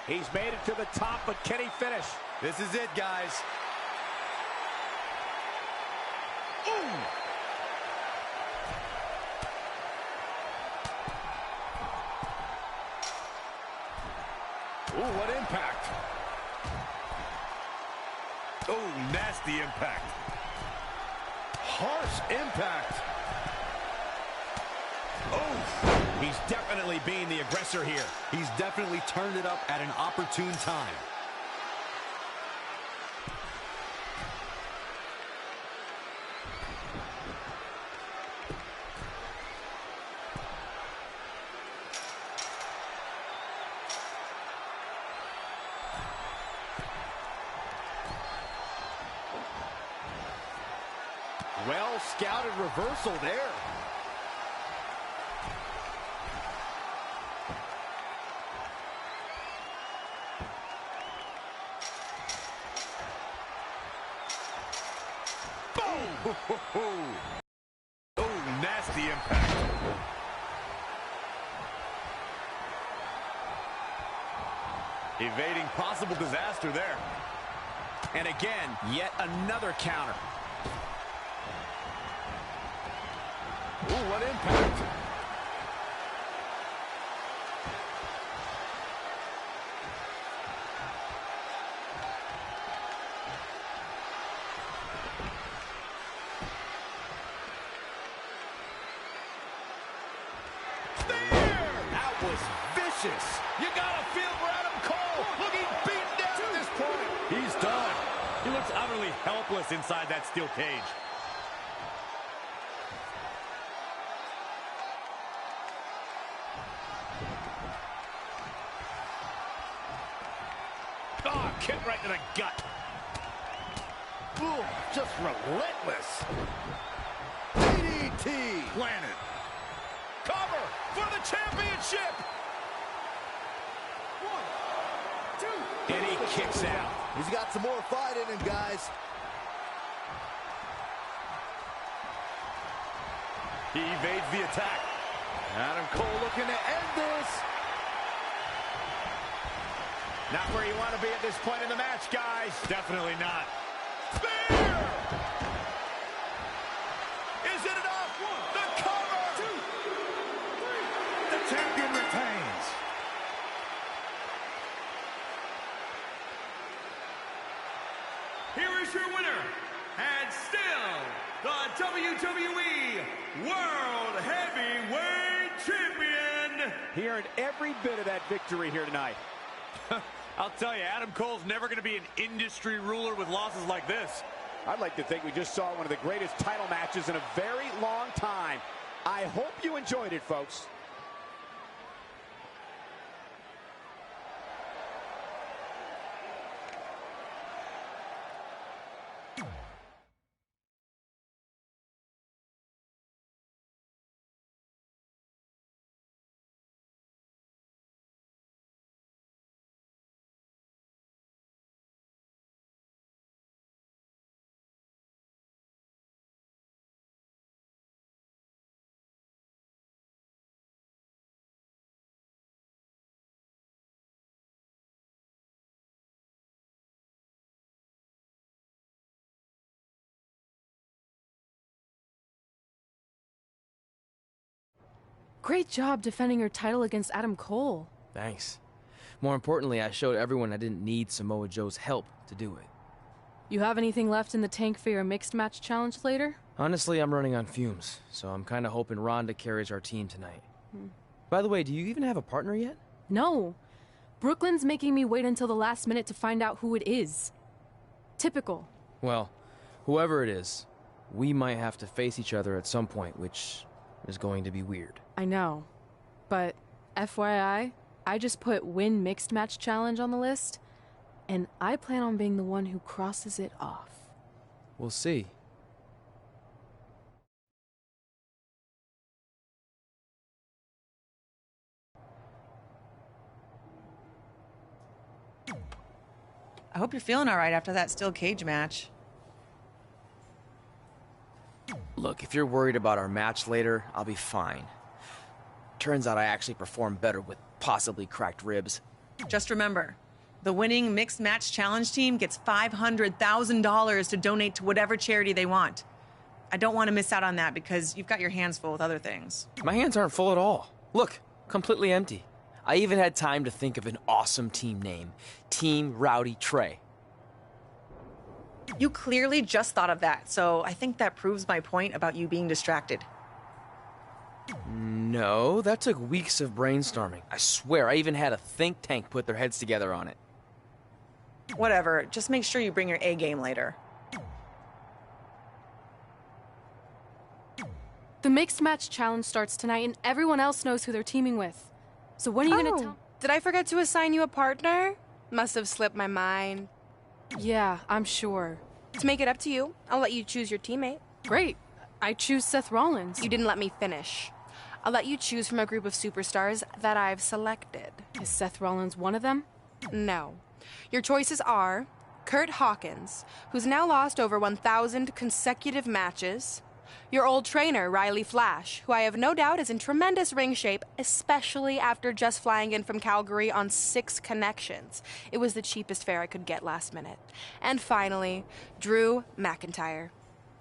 He's made it to the top, but can he finish? This is it, guys. Ooh! Ooh, what impact. Oh, nasty impact. Harsh impact. Oh, he's definitely being the aggressor here. He's definitely turned it up at an opportune time. Well scouted reversal there. Oh, nasty impact. Evading possible disaster there. And again, yet another counter. Ooh, what impact. That was vicious. You gotta feel for Adam Cole. Looking beaten down at this point. He's done. He looks utterly helpless inside that steel cage. Oh, kick right to the gut. Ooh, just relentless. DDT. Planet. Cover for the championship. 1, 2. And he kicks out. He's got some more fight in him, guys. He evades the attack. Adam Cole looking to end this. Not where you want to be at this point in the match, guys. Definitely not. Spear! Is it enough? The cover! 2, 3. The champion retains. Here is your winner, and still the WWE World Heavyweight Champion. He earned every bit of that victory here tonight. I'll tell you, Adam Cole's never going to be an industry ruler with losses like this. I'd like to think we just saw one of the greatest title matches in a very long time. I hope you enjoyed it, folks. Great job defending your title against Adam Cole. Thanks. More importantly, I showed everyone I didn't need Samoa Joe's help to do it. You have anything left in the tank for your mixed match challenge later? Honestly, I'm running on fumes, so I'm kind of hoping Ronda carries our team tonight. By the way, do you even have a partner yet? No. Brooklyn's making me wait until the last minute to find out who it is. Typical. Well, whoever it is, we might have to face each other at some point, which is going to be weird. I know. But FYI, I just put win mixed match challenge on the list, and I plan on being the one who crosses it off. We'll see. I hope you're feeling all right after that steel cage match. Look, if you're worried about our match later, I'll be fine. Turns out I actually perform better with possibly cracked ribs. Just remember, the winning mixed match challenge team gets $500,000 to donate to whatever charity they want. I don't want to miss out on that because you've got your hands full with other things. My hands aren't full at all. Look, completely empty. I even had time to think of an awesome team name. Team Rowdy Trey. You clearly just thought of that, so I think that proves my point about you being distracted. No, that took weeks of brainstorming. I swear, I even had a think tank put their heads together on it. Whatever, just make sure you bring your A game later. The mixed match challenge starts tonight, and everyone else knows who they're teaming with. So when are you gonna tell? Did I forget to assign you a partner? Must have slipped my mind. Yeah, I'm sure. To make it up to you, I'll let you choose your teammate. Great. I choose Seth Rollins. You didn't let me finish. I'll let you choose from a group of superstars that I've selected. Is Seth Rollins one of them? No. Your choices are Kurt Hawkins, who's now lost over 1,000 consecutive matches. Your old trainer, Riley Flash, who I have no doubt is in tremendous ring shape, especially after just flying in from Calgary on 6 connections. It was the cheapest fare I could get last minute. And finally, Drew McIntyre.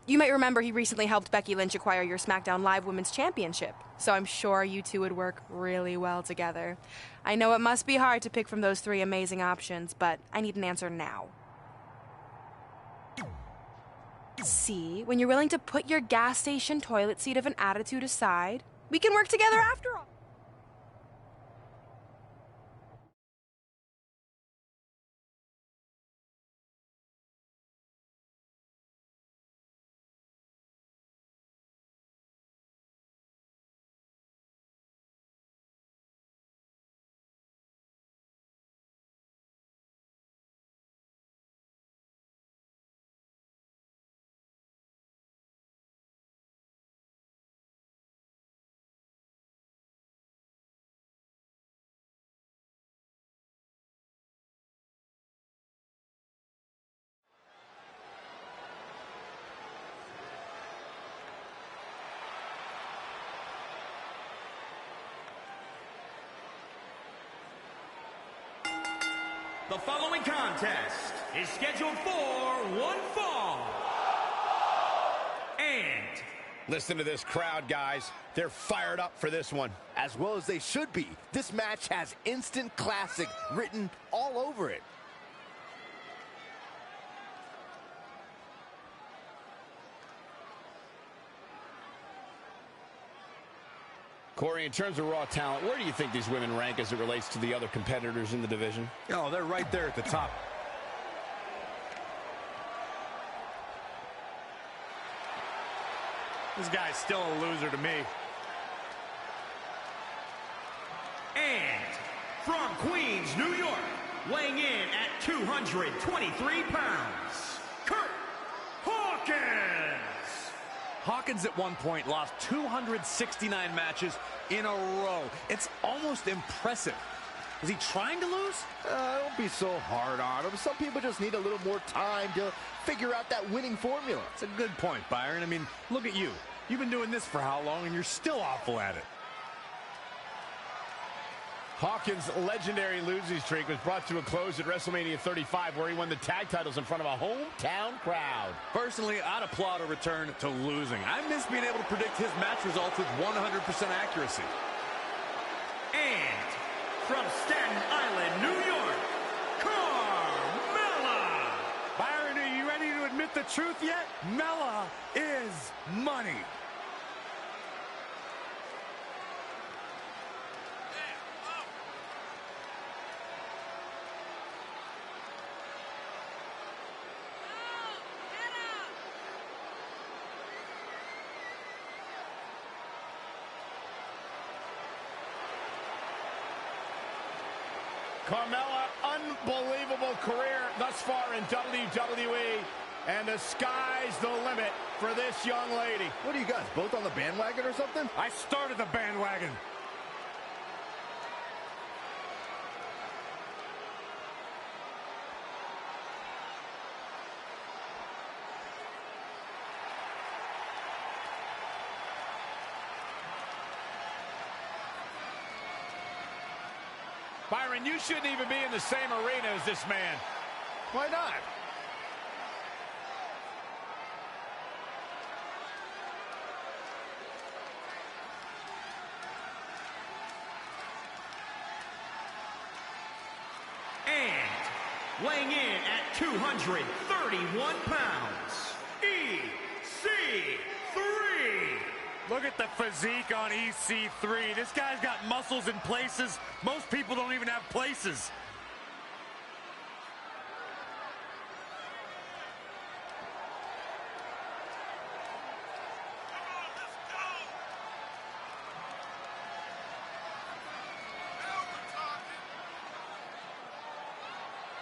You might remember he recently helped Becky Lynch acquire your SmackDown Live Women's Championship, so I'm sure you two would work really well together. I know it must be hard to pick from those 3 amazing options, but I need an answer now. See, when you're willing to put your gas station toilet seat of an attitude aside, we can work together after all. The following contest is scheduled for one fall. And listen to this crowd, guys. They're fired up for this one. As well as they should be. This match has instant classic written all over it. Corey, in terms of raw talent, where do you think these women rank as it relates to the other competitors in the division? Oh, they're right there at the top. This guy's still a loser to me. And from Queens, New York, weighing in at 223 pounds, Kurt Hawkins. Hawkins at one point lost 269 matches in a row. It's almost impressive. Is he trying to lose? Don't be so hard on him. Some people just need a little more time to figure out that winning formula. It's a good point, Byron. I mean, look at you. You've been doing this for how long, and you're still awful at it. Hawkins' legendary losing streak was brought to a close at WrestleMania 35, where he won the tag titles in front of a hometown crowd. Personally, I'd applaud a return to losing. I miss being able to predict his match results with 100% accuracy. And from Staten Island, New York, Carmella! Byron, are you ready to admit the truth yet? Mella is money. Carmella, unbelievable career thus far in WWE, and the sky's the limit for this young lady. What are you guys, both on the bandwagon or something? I started the bandwagon. Byron, you shouldn't even be in the same arena as this man. Why not? And weighing in at 231 pounds, EC3. Look at the physique on EC3. This guy's got muscles in places most people don't even have places.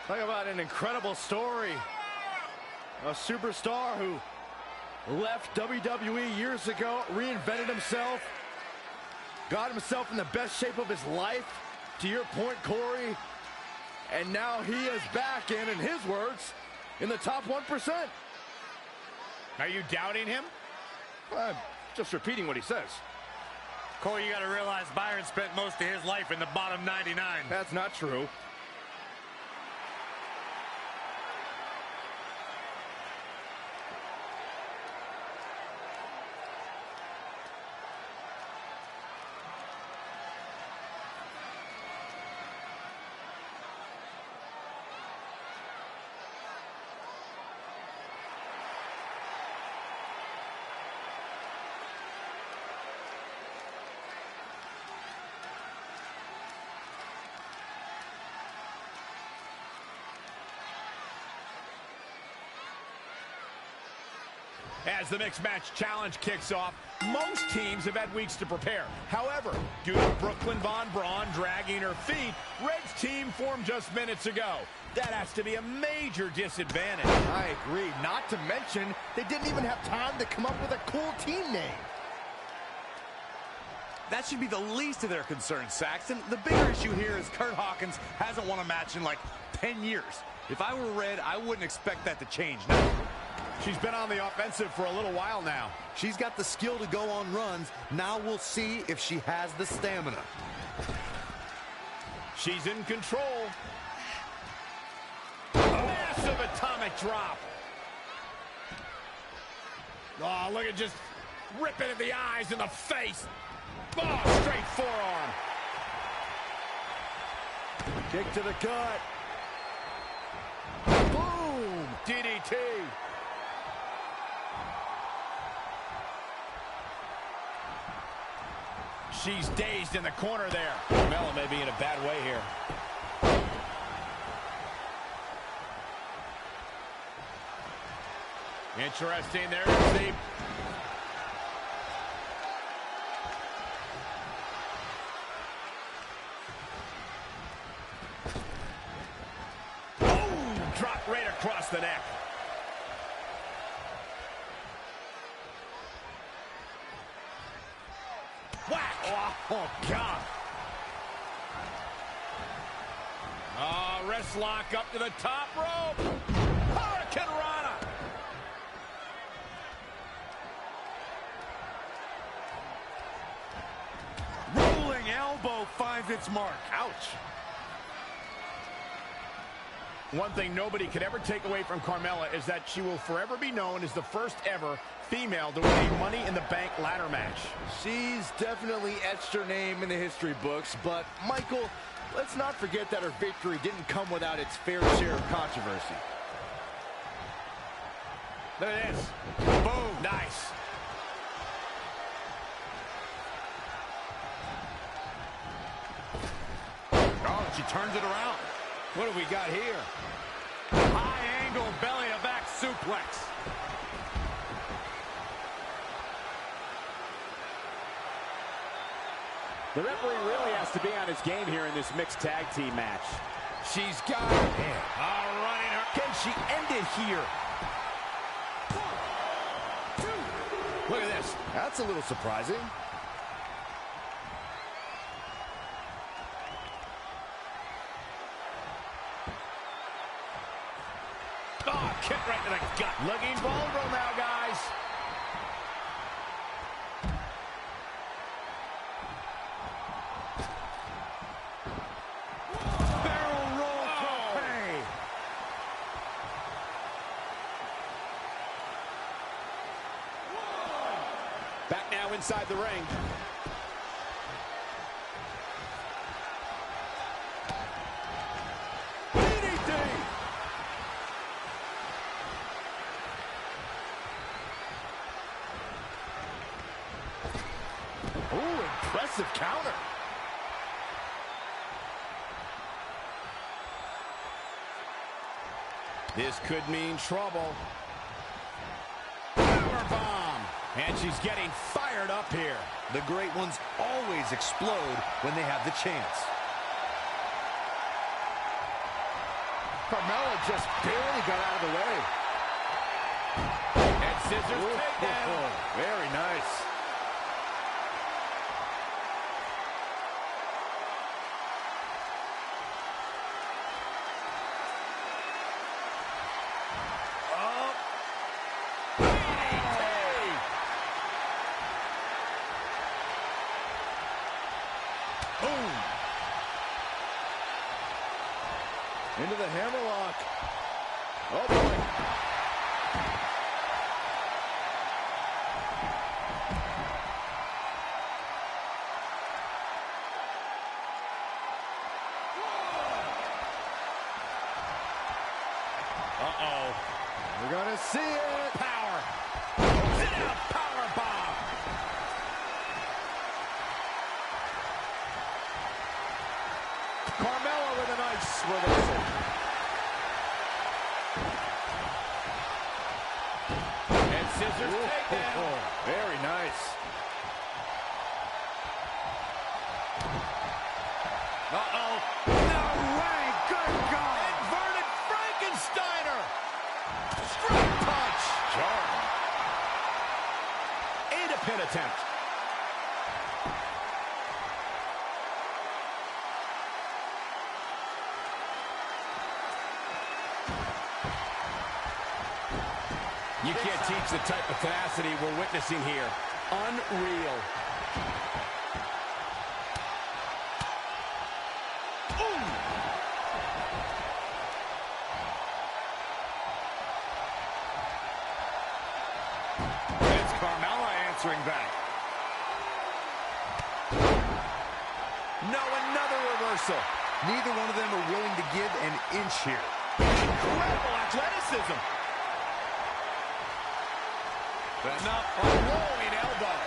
Talk about an incredible story. A superstar who left WWE years ago, reinvented himself, got himself in the best shape of his life, to your point, Corey, and now he is back in his words, in the top 1%. Are you doubting him? I'm just repeating what he says. Corey, you got to realize Byron spent most of his life in the bottom 99. That's not true. As the Mixed Match Challenge kicks off, most teams have had weeks to prepare. However, due to Brooklyn Von Braun dragging her feet, Red's team formed just minutes ago. That has to be a major disadvantage. I agree. Not to mention, they didn't even have time to come up with a cool team name. That should be the least of their concerns, Saxton. The bigger issue here is Kurt Hawkins hasn't won a match in like 10 years. If I were Red, I wouldn't expect that to change now. She's been on the offensive for a little while now. She's got the skill to go on runs. Now we'll see if she has the stamina. She's in control. Massive atomic drop. Oh, look at just ripping at the eyes and the face. Oh, straight forearm. Kick to the gut. Boom! DDT. She's dazed in the corner there. Carmella may be in a bad way here. Interesting. There's the... Oh! Drop right across the neck. Whack! Oh, God. Oh, wrist lock up to the top rope. Hurricane Rana. Rolling elbow finds its mark. Ouch. One thing nobody could ever take away from Carmella is that she will forever be known as the first ever female to win a Money in the Bank ladder match. She's definitely etched her name in the history books, but Michael, let's not forget that her victory didn't come without its fair share of controversy. Look at this. Boom. Nice. Oh, she turns it around. What do we got here? High angle belly to back suplex. The referee really has to be on his game here in this mixed tag team match. She's got it. Running her. Can she end it here? Look at this. That's a little surprising. Oh, kick right to the gut. Looking vulnerable now, guys. Barrel roll for pay. Back now inside the ring. Ooh, impressive counter. This could mean trouble. Powerbomb. And she's getting fired up here. The great ones always explode when they have the chance. Carmella just barely got out of the way. And scissors takedown. Very nice. Into the hammerlock. Oh, boy. Uh-oh. We're going to see it. Power. Power bomb. Carmella with a nice reversal. And scissors takedown. Very nice. Uh-oh. No way. Good God. Inverted Frankensteiner. Straight punch. Jarring. And a pin attempt. You can't teach the type of tenacity we're witnessing here. Unreal. Ooh. It's Carmella answering back. No, another reversal. Neither one of them are willing to give an inch here. Incredible athleticism. Enough. A rolling elbow.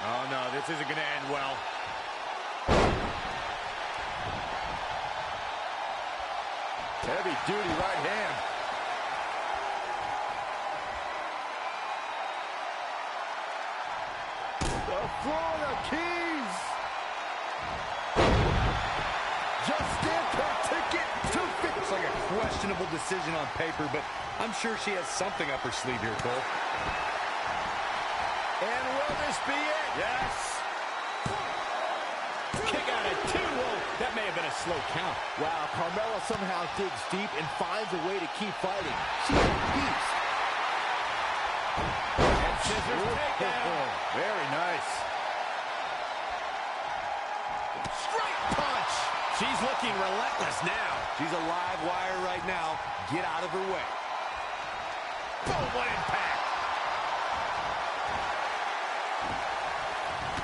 Oh, no, this isn't going to end well. Heavy-duty right hand. The Florida Keys. Just stamped her ticket to fit. Looks like a questionable decision on paper, but I'm sure she has something up her sleeve here, Cole. And will this be it? Yes. Kick out at 2. Whoa, that may have been a slow count. Wow, Carmella somehow digs deep and finds a way to keep fighting. She's a beast. And scissors takedown. Very nice. Straight punch. She's looking relentless now. She's a live wire right now. Get out of her way. Boom, what impact.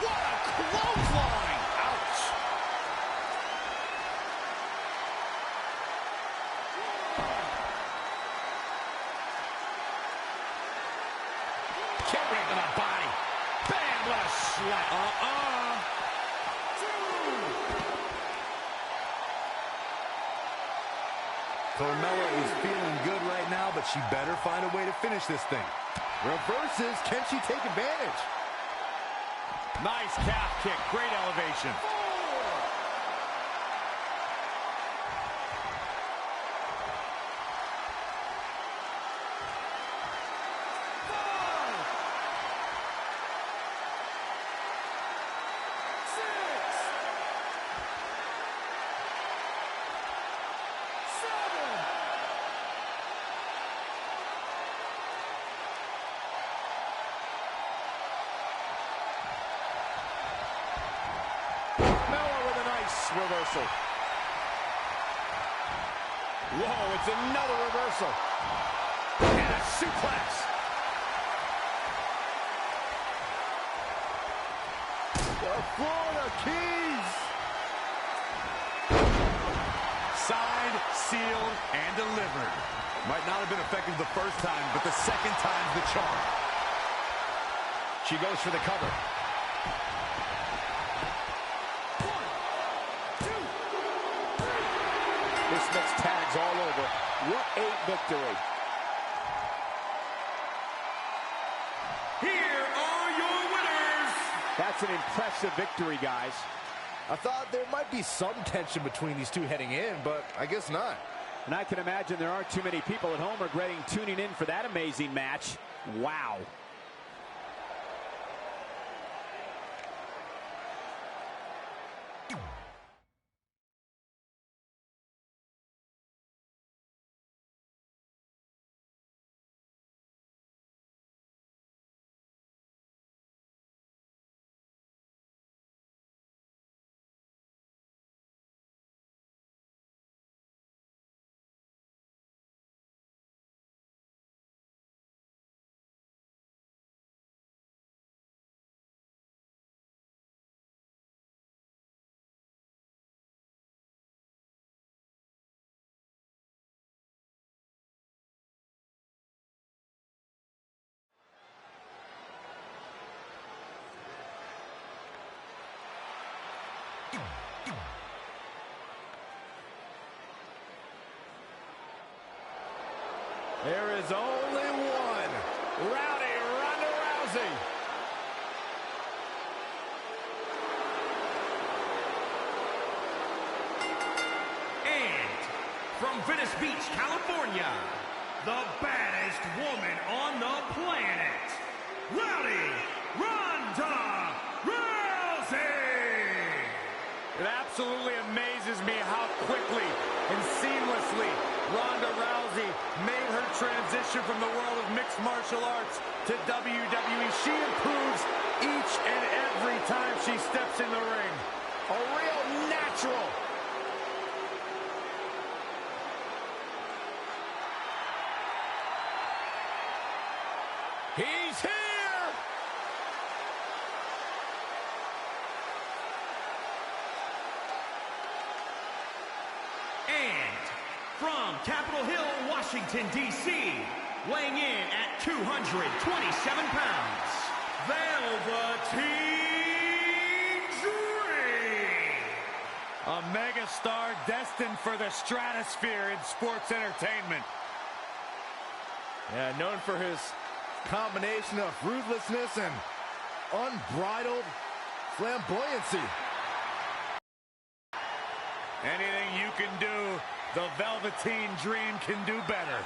What a clothesline. Ouch. Kick right to the body. Bam, what a slap. Carmella is feeling good right now, but she better find a way to finish this thing. Reverses. Can she take advantage? Nice calf kick. Great elevation. Reversal. Whoa, it's another reversal. And a suplex. The Florida Keys. Signed, sealed, and delivered. Might not have been effective the first time, but the second time's the charm. She goes for the cover. This makes tags all over. What a victory. Here are your winners. That's an impressive victory, guys. I thought there might be some tension between these two heading in, but I guess not. And I can imagine there aren't too many people at home regretting tuning in for that amazing match. Wow. There is only one. Rowdy Ronda Rousey. And from Venice Beach, California, the baddest woman on the planet, Rowdy Ronda Rousey! It absolutely amazes me how quickly and seamlessly Ronda Rousey made her transition from the world of mixed martial arts to WWE. She improves each and every time she steps in the ring. A real natural. He's here! And from Capitol Hill, Washington, D.C., weighing in at 227 pounds, Velveteen Dream. A megastar destined for the stratosphere in sports entertainment. Yeah, known for his combination of ruthlessness and unbridled flamboyancy. Anything you can do, the Velveteen Dream can do better.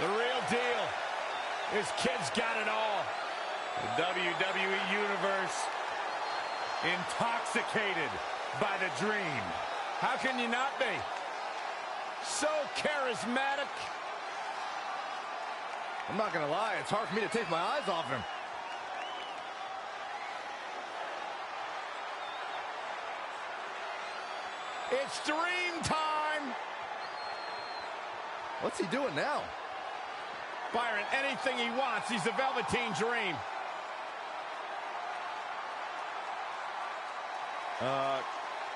The real deal. This kid's got it all. The WWE Universe intoxicated by the dream. How can you not be? So charismatic. I'm not gonna lie, it's hard for me to take my eyes off him. It's dream time. What's he doing now? Byron, anything he wants. He's the Velveteen Dream.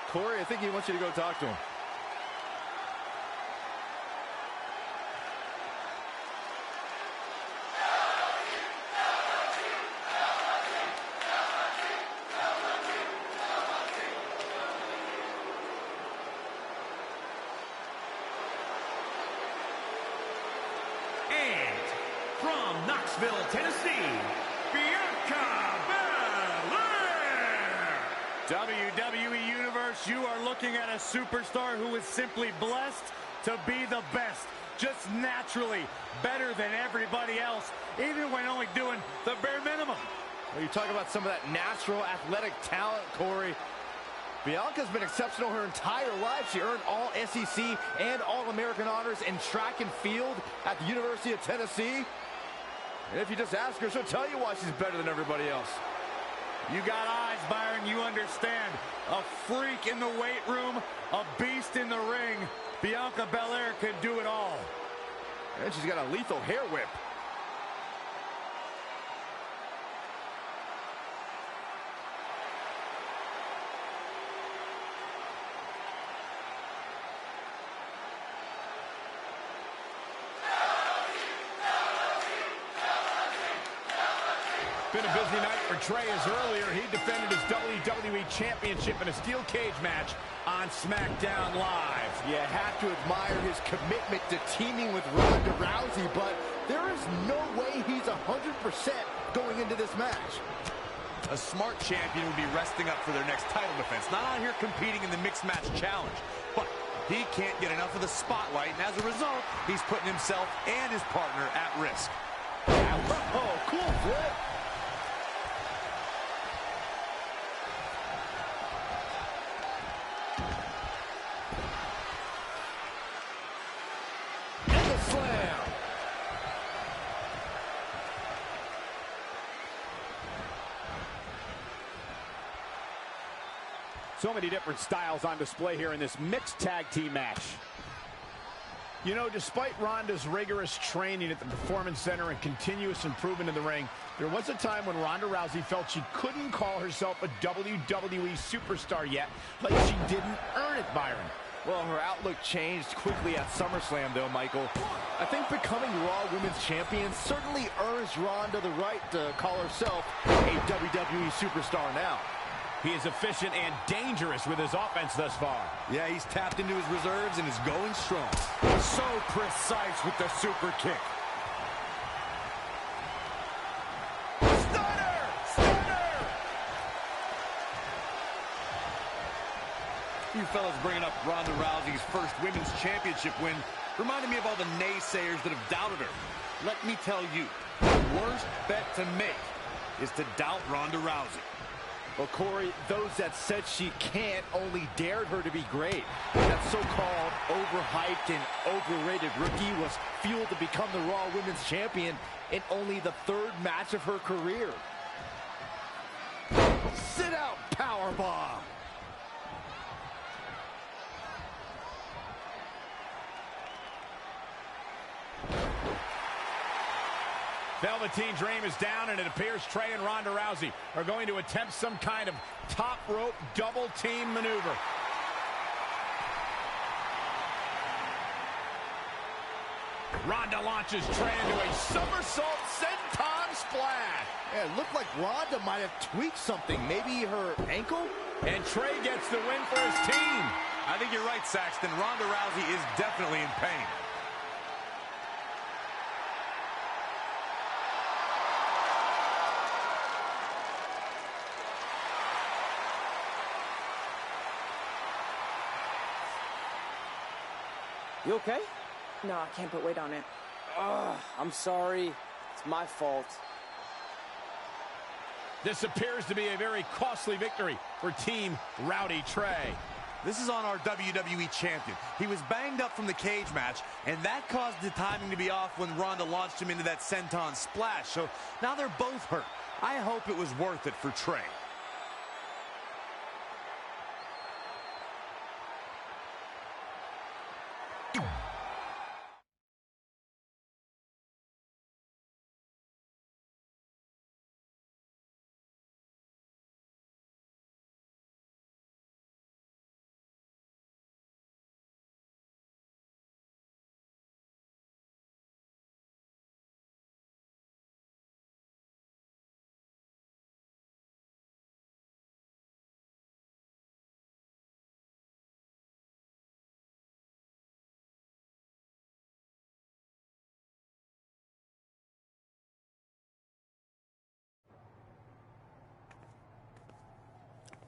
Corey, I think he wants you to go talk to him. And from Knoxville, Tennessee, Bianca Belair. WWE Universe, you are looking at a superstar who is simply blessed to be the best. Just naturally better than everybody else, even when only doing the bare minimum. Well, you talk about some of that natural athletic talent, Corey. Bianca's been exceptional her entire life. She earned all SEC and All-American honors in track and field at the University of Tennessee. And if you just ask her, she'll tell you why she's better than everybody else. You got eyes, Byron. You understand. A freak in the weight room, a beast in the ring. Bianca Belair could do it all. And she's got a lethal hair whip. Been a busy night for Trey, as earlier he defended his WWE Championship in a steel cage match on SmackDown Live. You have to admire his commitment to teaming with Ronda Rousey, but there is no way he's 100% going into this match. A smart champion would be resting up for their next title defense, not out here competing in the mixed match challenge. But he can't get enough of the spotlight, and as a result, he's putting himself and his partner at risk. Oh, cool flip. So many different styles on display here in this mixed tag team match. You know, despite Ronda's rigorous training at the Performance Center and continuous improvement in the ring, there was a time when Ronda Rousey felt she couldn't call herself a WWE superstar yet, like she didn't earn it, Byron. Well, her outlook changed quickly at SummerSlam, though, Michael. I think becoming Raw Women's Champion certainly earns Ronda the right to call herself a WWE superstar now. He is efficient and dangerous with his offense thus far. Yeah, he's tapped into his reserves and is going strong. So precise with the super kick. Stunner! Stunner! You fellas bringing up Ronda Rousey's first women's championship win reminded me of all the naysayers that have doubted her. Let me tell you, the worst bet to make is to doubt Ronda Rousey. Well, Corey, those that said she can't only dared her to be great. That so-called overhyped and overrated rookie was fueled to become the Raw Women's Champion in only the third match of her career. Sit out powerbomb. Velveteen Dream is down, and it appears Trey and Ronda Rousey are going to attempt some kind of top rope double team maneuver. Ronda launches Trey into a somersault senton splash. Yeah, it looked like Ronda might have tweaked something, maybe her ankle? And Trey gets the win for his team. I think you're right, Saxton. Ronda Rousey is definitely in pain. You okay? No, I can't put weight on it. I'm sorry. It's my fault. This appears to be a very costly victory for Team Rowdy Trey. This is on our WWE champion. He was banged up from the cage match, and that caused the timing to be off when Ronda launched him into that senton splash. So now they're both hurt. I hope it was worth it for Trey.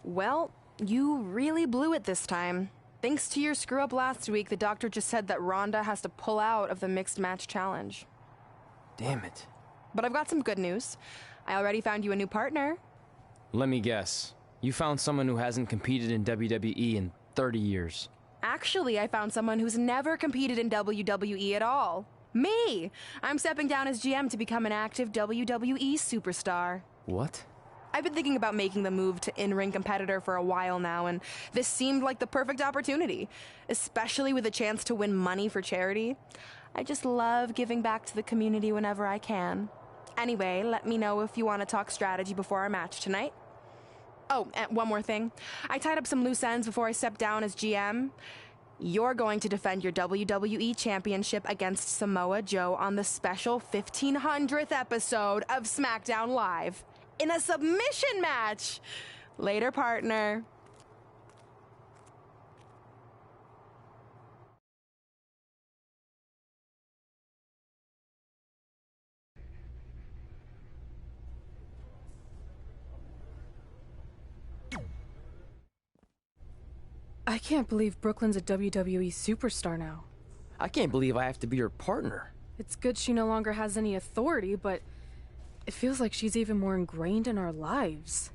Well, you really blew it this time. Thanks to your screw-up last week, the doctor just said that Ronda has to pull out of the mixed match challenge. Damn it. But I've got some good news. I already found you a new partner. Let me guess. You found someone who hasn't competed in WWE in 30 years. Actually, I found someone who's never competed in WWE at all. Me! I'm stepping down as GM to become an active WWE superstar. What? I've been thinking about making the move to in-ring competitor for a while now, and this seemed like the perfect opportunity, especially with a chance to win money for charity. I just love giving back to the community whenever I can. Anyway, let me know if you want to talk strategy before our match tonight. Oh, and one more thing. I tied up some loose ends before I stepped down as GM. You're going to defend your WWE Championship against Samoa Joe on the special 1500th episode of SmackDown Live. In a submission match. Later, partner. I can't believe Brooklyn's a WWE superstar now. I can't believe I have to be her partner. It's good she no longer has any authority, but it feels like she's even more ingrained in our lives.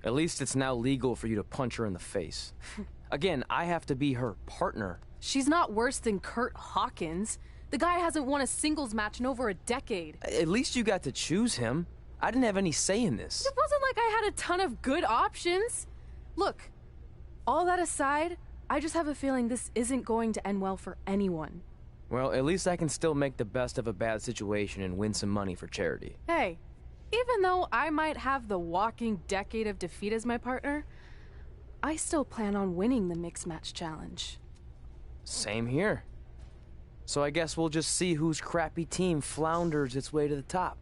At least it's now legal for you to punch her in the face. Again, I have to be her partner. She's not worse than Kurt Hawkins. The guy hasn't won a singles match in over a decade. At least you got to choose him. I didn't have any say in this. It wasn't like I had a ton of good options. Look, all that aside, I just have a feeling this isn't going to end well for anyone. Well, at least I can still make the best of a bad situation and win some money for charity. Hey, even though I might have the walking decade of defeat as my partner, I still plan on winning the Mixed Match Challenge. Same here. So I guess we'll just see whose crappy team flounders its way to the top.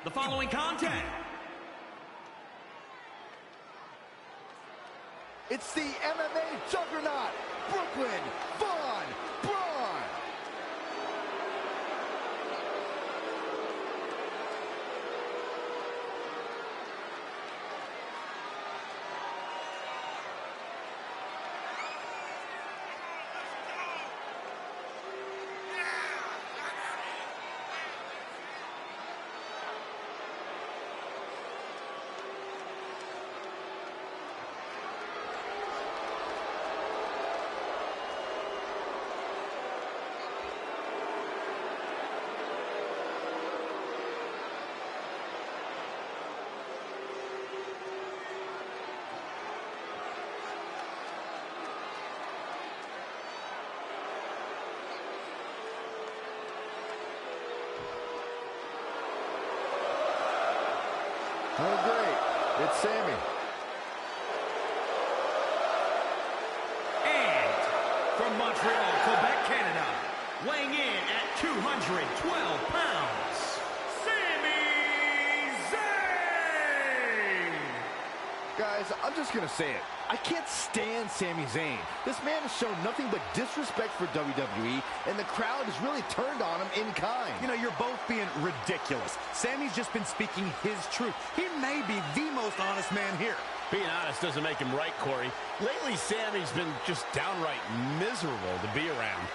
The following content. It's the MMA juggernaut, Brooklyn Von Braun. Oh, great. It's Sammy. And from Montreal, Quebec, Canada, weighing in at 212 pounds, Sami Zayn! Guys, I'm just going to say it. I can't stand Sami Zayn. This man has shown nothing but disrespect for WWE, and the crowd has really turned on him in kind. You know, you're both being ridiculous. Sami's just been speaking his truth. He may be the most honest man here. Being honest doesn't make him right, Corey. Lately, Sami's been just downright miserable to be around.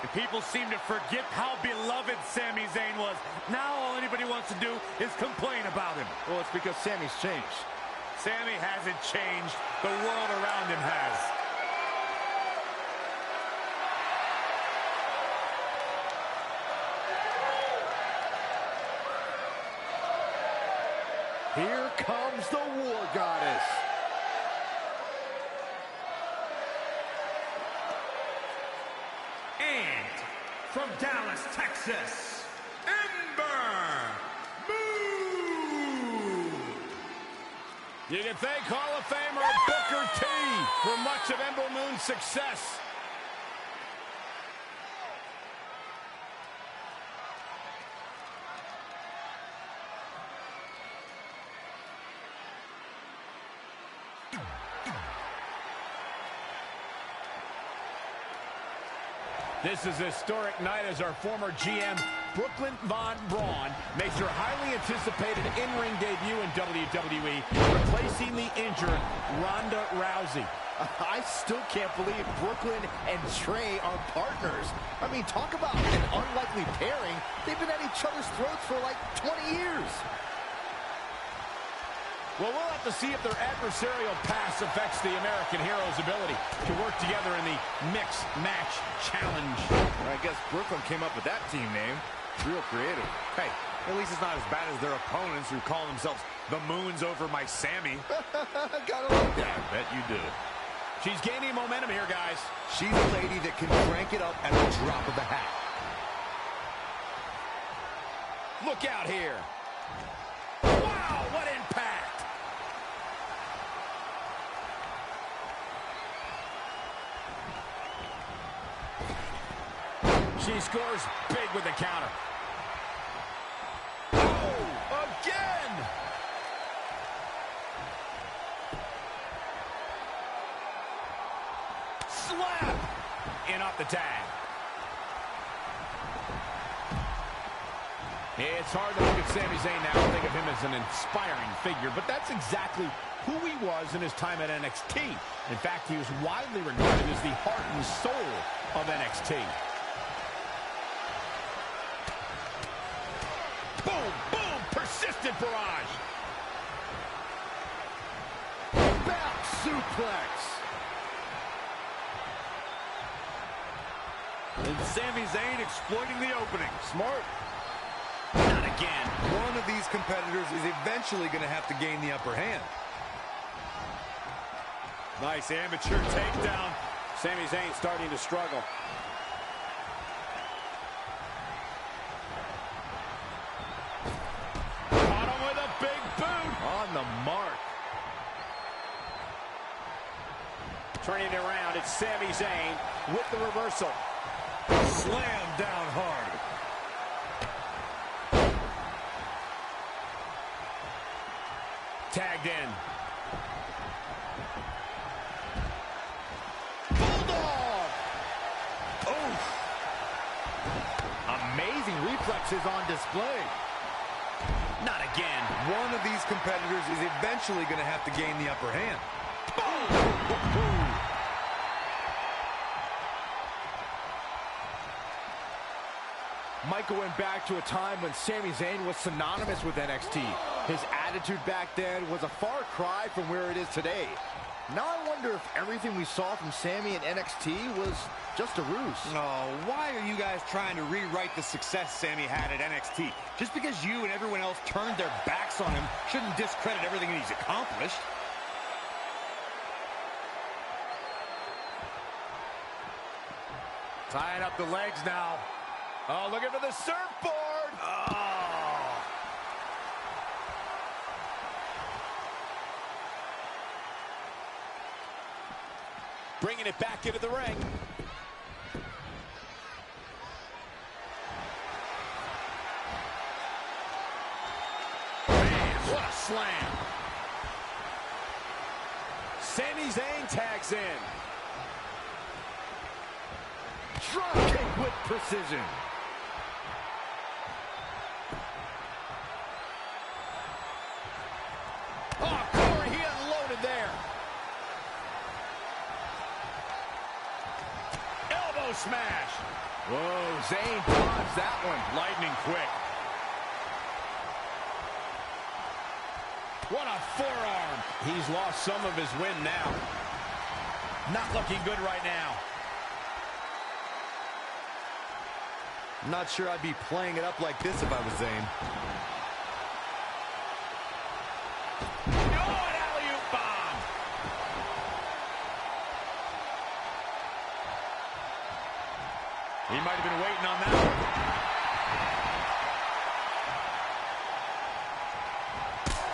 And people seem to forget how beloved Sami Zayn was. Now all anybody wants to do is complain about him. Well, it's because Sami's changed. Sami hasn't changed. The world around him has. Here comes the War Goddess. And from Dallas, Texas, Ember Moon! You can thank Hall of Famer Booker T for much of Ember Moon's success. This is a historic night as our former GM, Brooklyn Von Braun, makes her highly anticipated in-ring debut in WWE, replacing the injured Ronda Rousey. I still can't believe Brooklyn and Trey are partners. I mean, talk about an unlikely pairing. They've been at each other's throats for like 20 years. Well, we'll have to see if their adversarial past affects the American Hero's ability to work together in the Mixed Match Challenge. I guess Brooklyn came up with that team name. It's real creative. Hey, at least it's not as bad as their opponents who call themselves the Moons over my Sammy. Gotta like that. I bet you do. She's gaining momentum here, guys. She's a lady that can crank it up at the drop of a hat. Look out here. Wow, what impact! She scores big with the counter. Oh, again! Slap! In off the tag. It's hard to look at Sami Zayn now and think of him as an inspiring figure, but that's exactly who he was in his time at NXT. In fact, he was widely regarded as the heart and soul of NXT. Boom, boom, persistent barrage. Back suplex. And Sami Zayn exploiting the opening. Smart. Not again. One of these competitors is eventually going to have to gain the upper hand. Nice amateur takedown. Sami Zayn starting to struggle. Caught him with a big boot. On the mark. Turning it around, it's Sami Zayn with the reversal. Slam down hard. Tagged in. Bulldog. Oh. Amazing reflexes on display. Not again. One of these competitors is eventually going to have to gain the upper hand. Michael went back to a time when Sami Zayn was synonymous with NXT. His attitude back then was a far cry from where it is today. Now I wonder if everything we saw from Sammy in NXT was just a ruse. Oh, why are you guys trying to rewrite the success Sammy had at NXT? Just because you and everyone else turned their backs on him shouldn't discredit everything he's accomplished. Tying up the legs now. Oh, looking for the surfboard. Oh. Bringing it back into the ring. Man, what a slam. Sami Zayn tags in. Drop kick with precision. Oh, Corey, he unloaded there. Elbow smash. Whoa, Zayn dodged that one. Lightning quick. What a forearm. He's lost some of his wind now. Not looking good right now. I'm not sure I'd be playing it up like this if I was Zayn. Oh, an alley-oop bomb. He might have been waiting on that one.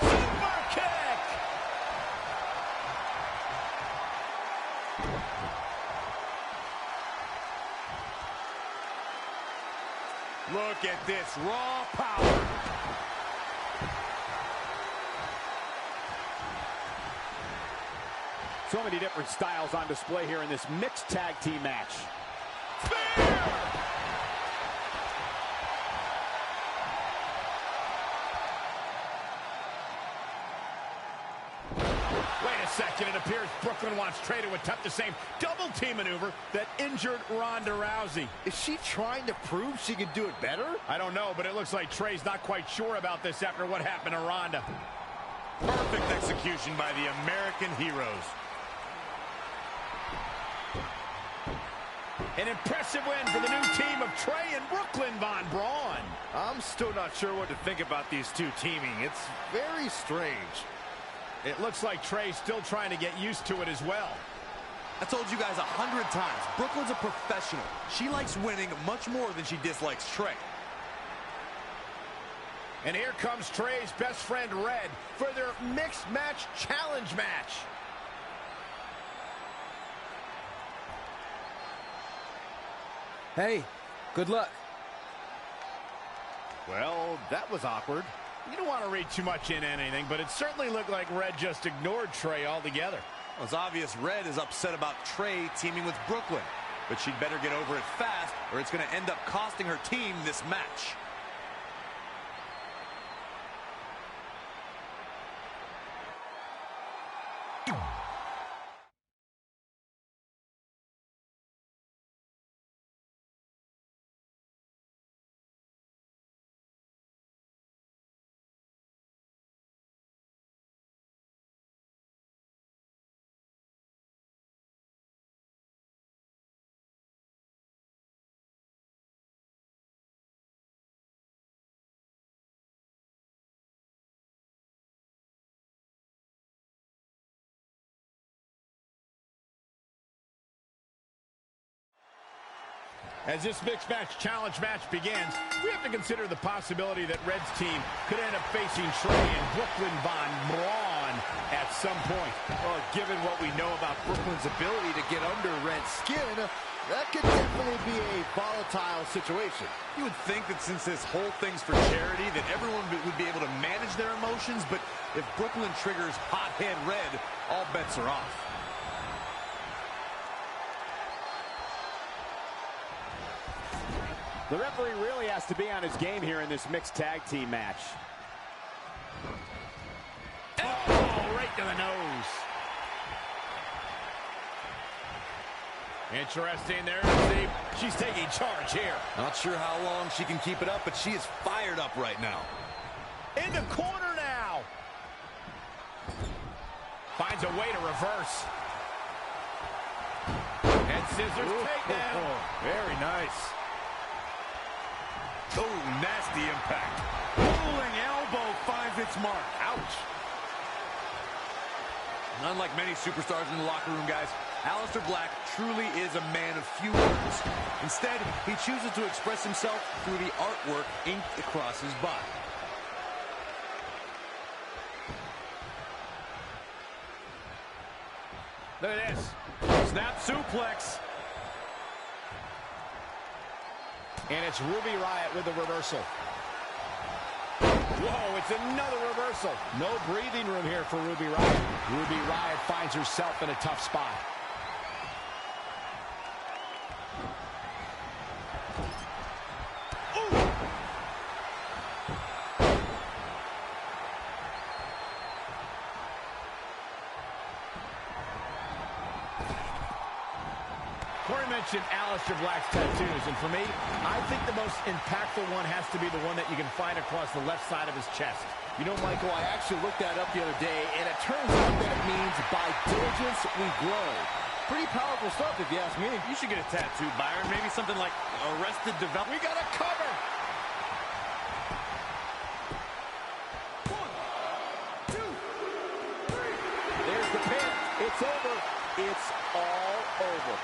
Super kick. Look at this raw power. So many different styles on display here in this mixed tag team match. Wait a second, it appears Brooklyn wants Trey to attempt the same double team maneuver that injured Ronda Rousey. Is she trying to prove she can do it better? I don't know, but it looks like Trey's not quite sure about this after what happened to Ronda. Perfect execution by the American heroes. An impressive win for the new team of Trey and Brooklyn Von Braun. I'm still not sure what to think about these two teaming. It's very strange. It looks like Trey's still trying to get used to it as well. I told you guys 100 times, Brooklyn's a professional. She likes winning much more than she dislikes Trey. And here comes Trey's best friend Red for their mixed match challenge match. Hey, good luck. Well, that was awkward. You don't want to read too much into anything, but it certainly looked like Red just ignored Trey altogether. Well, it's obvious Red is upset about Trey teaming with Brooklyn, but she'd better get over it fast or it's going to end up costing her team this match. As this mixed match challenge match begins, we have to consider the possibility that Red's team could end up facing Trey and Brooklyn Von Braun at some point. Well, given what we know about Brooklyn's ability to get under Red's skin, that could definitely be a volatile situation. You would think that since this whole thing's for charity, that everyone would be able to manage their emotions, but if Brooklyn triggers hot hand Red, all bets are off. The referee really has to be on his game here in this mixed tag team match. Oh, right to the nose. Interesting there. She's taking charge here. Not sure how long she can keep it up, but she is fired up right now. In the corner now. Finds a way to reverse. Head scissors takedown. Very nice. Oh, nasty impact. Rolling elbow finds its mark. Ouch. Unlike many superstars in the locker room, guys, Aleister Black truly is a man of few words. Instead, he chooses to express himself through the artwork inked across his body. Look at this. Snap suplex. And it's Ruby Riott with the reversal. Whoa, it's another reversal. No breathing room here for Ruby Riott. Ruby Riott finds herself in a tough spot. Corey mentioned Aleister Black's tattoos, and for me, I think the most impactful one has to be the one that you can find across the left side of his chest. You know, Michael, I actually looked that up the other day, and it turns out that it means by diligence we grow. Pretty powerful stuff, if you ask me. You should get a tattoo, Byron. Maybe something like Arrested Development. We got a cover! 1, 2, 3. There's the pin. It's over. It's all over.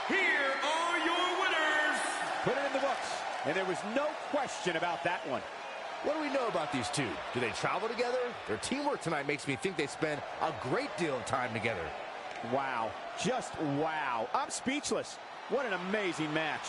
Here are your winners. Put it in the books. And there was no question about that one. What do we know about these two? Do they travel together? Their teamwork tonight makes me think they spend a great deal of time together. Wow. Just wow. I'm speechless. What an amazing match.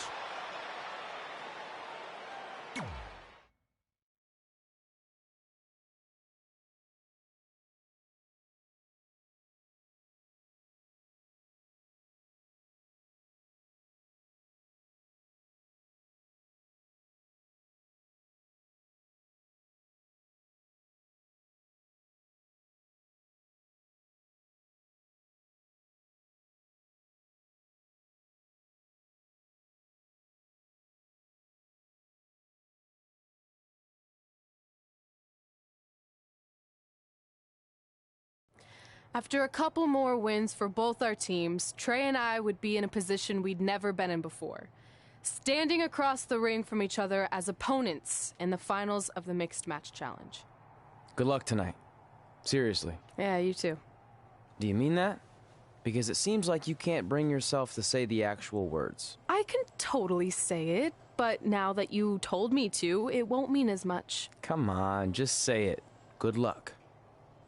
After a couple more wins for both our teams, Trey and I would be in a position we'd never been in before. Standing across the ring from each other as opponents in the finals of the Mixed Match Challenge. Good luck tonight. Seriously. Yeah, you too. Do you mean that? Because it seems like you can't bring yourself to say the actual words. I can totally say it, but now that you told me to, it won't mean as much. Come on, just say it. Good luck.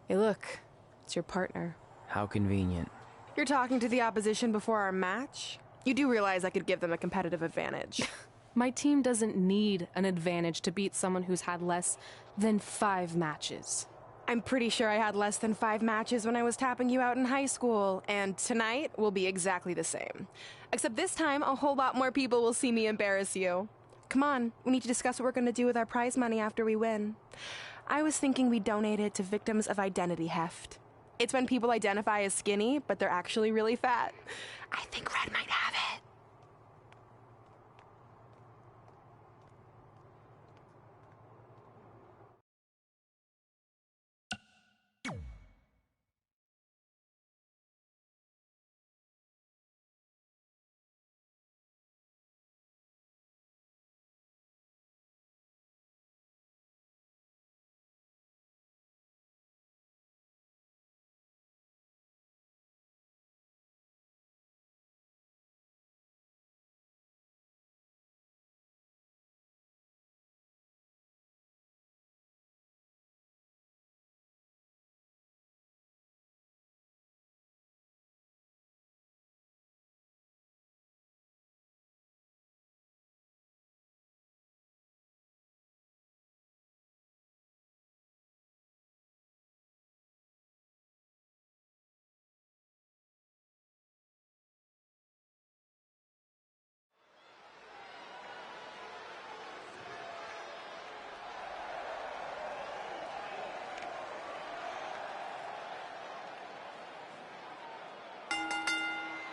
Hey, look. It's your partner. How convenient. You're talking to the opposition before our match? You do realize I could give them a competitive advantage. My team doesn't need an advantage to beat someone who's had less than 5 matches. I'm pretty sure I had less than 5 matches when I was tapping you out in high school, and tonight will be exactly the same. Except this time, a whole lot more people will see me embarrass you. Come on, we need to discuss what we're going to do with our prize money after we win. I was thinking we donate it to victims of identity heft. It's when people identify as skinny, but they're actually really fat. I think Red might have it.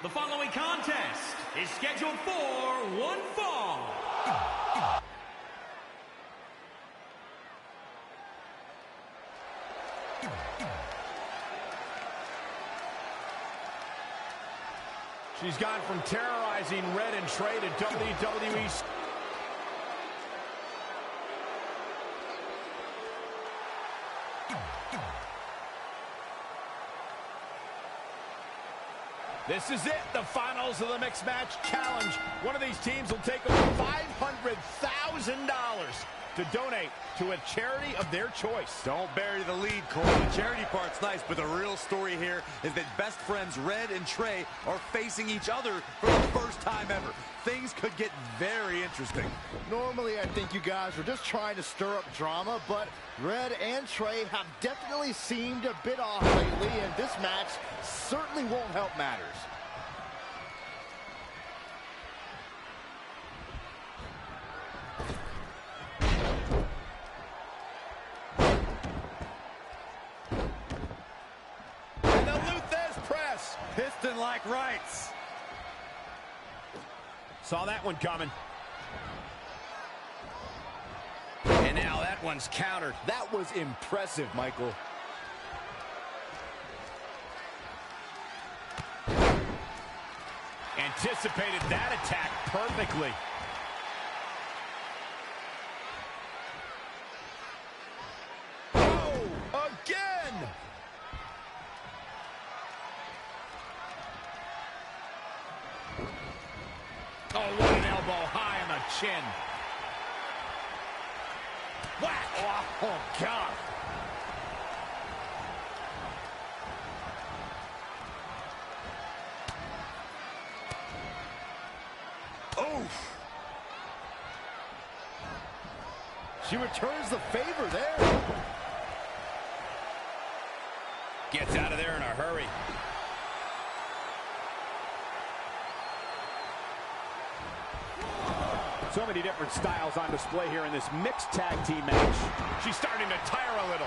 The following contest is scheduled for one fall. She's gone from terrorizing Red and Trey to WWE. This is it, the finals of the Mixed Match Challenge. One of these teams will take over $500,000 to donate to a charity of their choice. Don't bury the lead, Cole. The charity part's nice, but the real story here is that best friends Red and Trey are facing each other for the first time ever. Things could get very interesting. Normally, I think you guys were just trying to stir up drama, but Red and Trey have definitely seemed a bit off lately, and this match certainly won't help matters. And the Luthez press. Piston-like rights. Saw that one coming. And now that one's countered. That was impressive, Michael. Anticipated that attack perfectly. Oh, again! Oh, what an elbow high on the chin. Whack! Oh, God. Oof. She returns the favor there. Gets out of there in a hurry. So many different styles on display here in this mixed tag team match. She's starting to tire a little.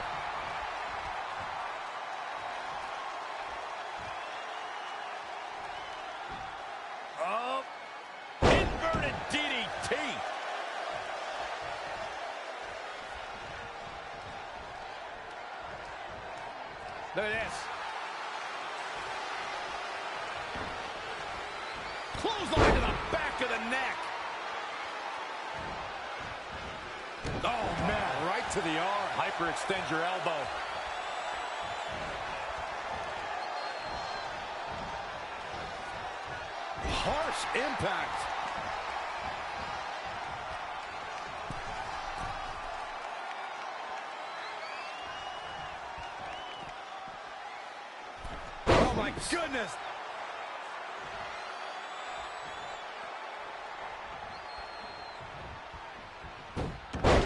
Oh, inverted DDT. Look at this. Clothesline to the back of the neck. Oh, man, right to the arm. Hyperextend your elbow. Harsh impact. Oh, my goodness.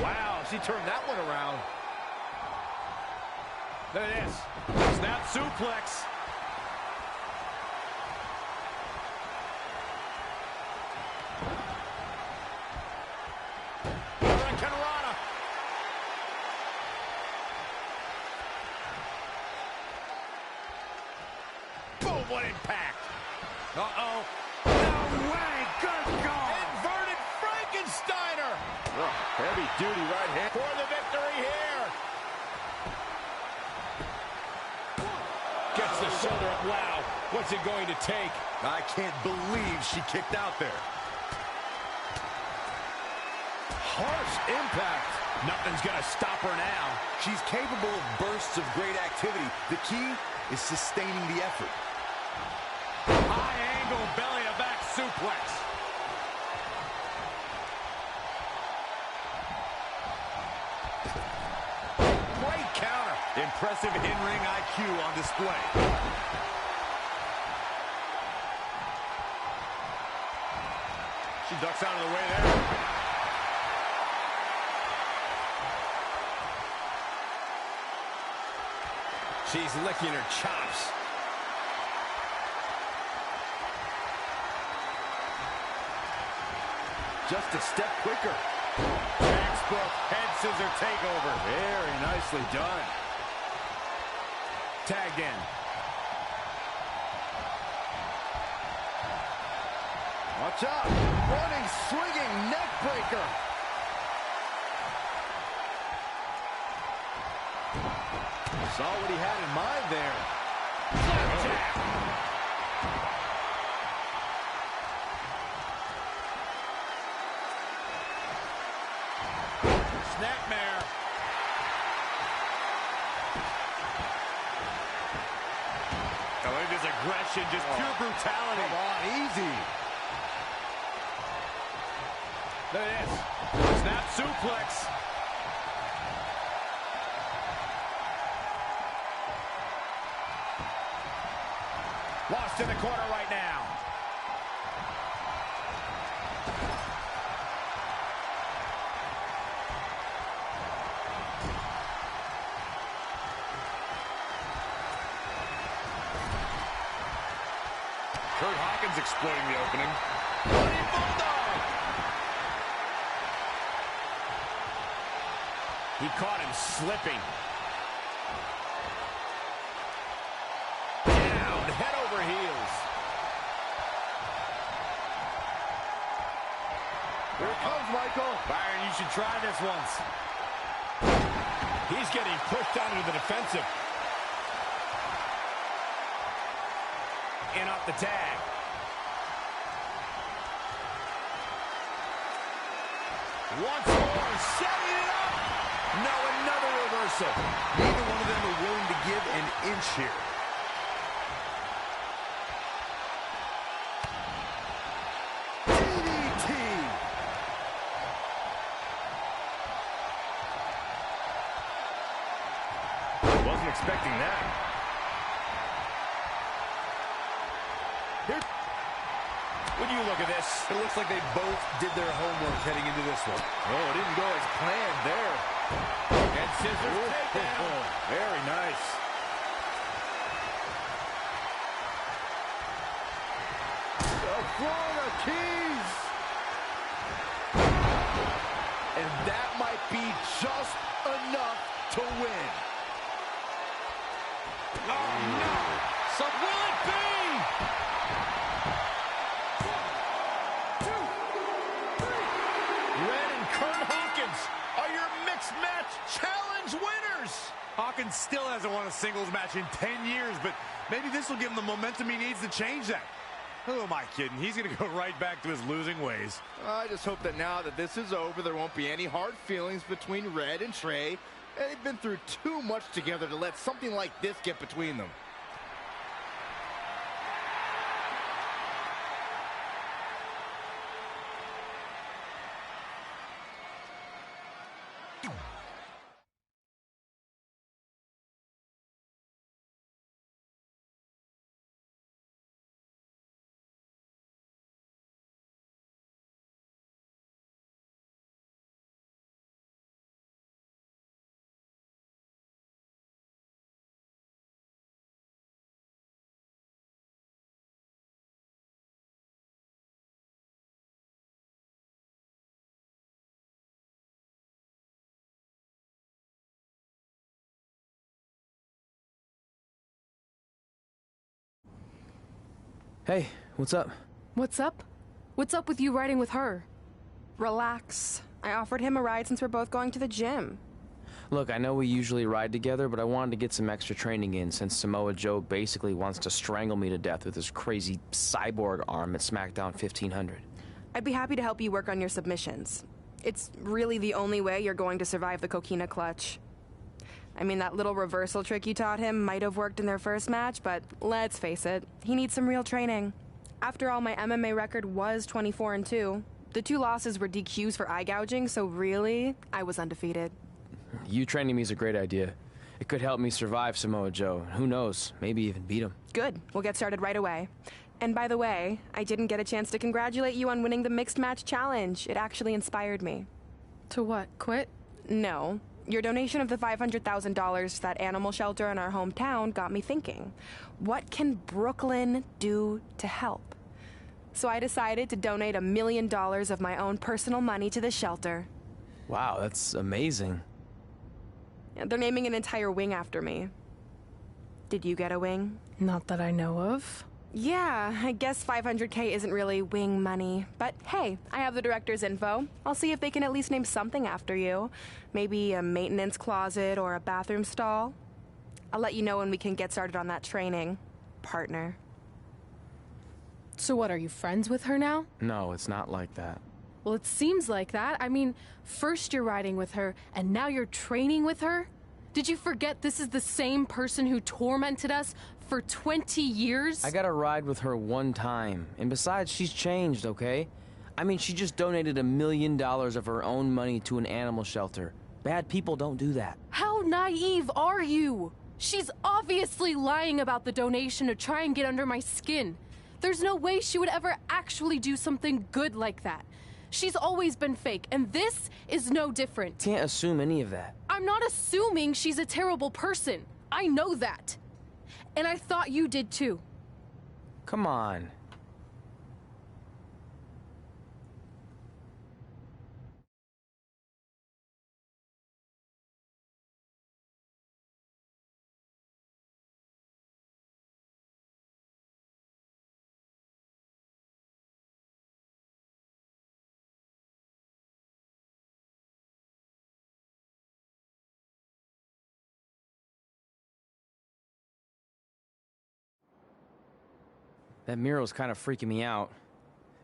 Wow, she turned that one around. Look at this. Snap suplex. Hurricanrana. Boom, what impact. Uh-oh. No way. Good God. Inverted Frankensteiner. Oh, heavy duty right hand. For the victory here. Gets the shoulder up. Wow. What's it going to take? I can't believe she kicked out there. Harsh impact. Nothing's going to stop her now. She's capable of bursts of great activity. The key is sustaining the effort. High angle belly to back suplex. Great counter. Impressive in-ring IQ on display. She ducks out of the way there. She's licking her chops. Just a step quicker. Textbook head scissor takeover. Very nicely done. Tagged in. Watch out. Running, swinging neck breaker. Saw what he had in mind there. Flapjack. aggression, just pure brutality. Come on, easy. Look at this. Snap suplex. Lost in the corner right now. Kurt Hawkins exploiting the opening. Bloody Bulldog! He caught him slipping. Down, head over heels. Here it comes, Michael. Byron, you should try this once. He's getting pushed down into the defensive. In off the tag. Once more, setting it up. No, another reversal. Neither one of them are willing to give an inch here. DDT. Wasn't expecting that. When you look at this, It looks like they both did their homework heading into this one. Oh, it didn't go as planned there. and scissors takedown. Very nice. The Florida Keys. And that might be just enough to win. Oh, no. So will it be? Red and Kurt Hawkins are your mixed match challenge winners. Hawkins still hasn't won a singles match in 10 years, but maybe this will give him the momentum he needs to change that. Who am I kidding? He's going to go right back to his losing ways. I just hope that now that this is over, there won't be any hard feelings between Red and Trey. They've been through too much together to let something like this get between them. Hey, what's up? What's up? What's up with you riding with her? Relax. I offered him a ride since we're both going to the gym. Look, I know we usually ride together, but I wanted to get some extra training in since Samoa Joe basically wants to strangle me to death with his crazy cyborg arm at SmackDown 1500. I'd be happy to help you work on your submissions. It's really the only way you're going to survive the coquina clutch. I mean, that little reversal trick you taught him might have worked in their first match, but let's face it, he needs some real training. After all, my MMA record was 24-2. The 2 losses were DQs for eye gouging, so really, I was undefeated. You training me is a great idea. It could help me survive Samoa Joe. Who knows, maybe even beat him. Good. We'll get started right away. And by the way, I didn't get a chance to congratulate you on winning the Mixed Match Challenge. It actually inspired me. To what? Quit? No. Your donation of the $500,000 to that animal shelter in our hometown got me thinking. What can Brooklyn do to help? So I decided to donate $1 million of my own personal money to the shelter. Wow, that's amazing. They're naming an entire wing after me. Did you get a wing? Not that I know of. Yeah, I guess $500K isn't really wing money. But hey, I have the director's info. I'll see if they can at least name something after you. Maybe a maintenance closet or a bathroom stall. I'll let you know when we can get started on that training, partner. So what, are you friends with her now? No, it's not like that. Well, it seems like that. I mean, first you're riding with her, and now you're training with her? Did you forget this is the same person who tormented us for 20 years? I got a ride with her one time, and besides, she's changed, okay? I mean, she just donated $1 million of her own money to an animal shelter. Bad people don't do that. How naive are you? She's obviously lying about the donation to try and get under my skin. There's no way she would ever actually do something good like that. She's always been fake, and this is no different. Can't assume any of that. I'm not assuming she's a terrible person. I know that. And I thought you did too. Come on. That mural's kind of freaking me out.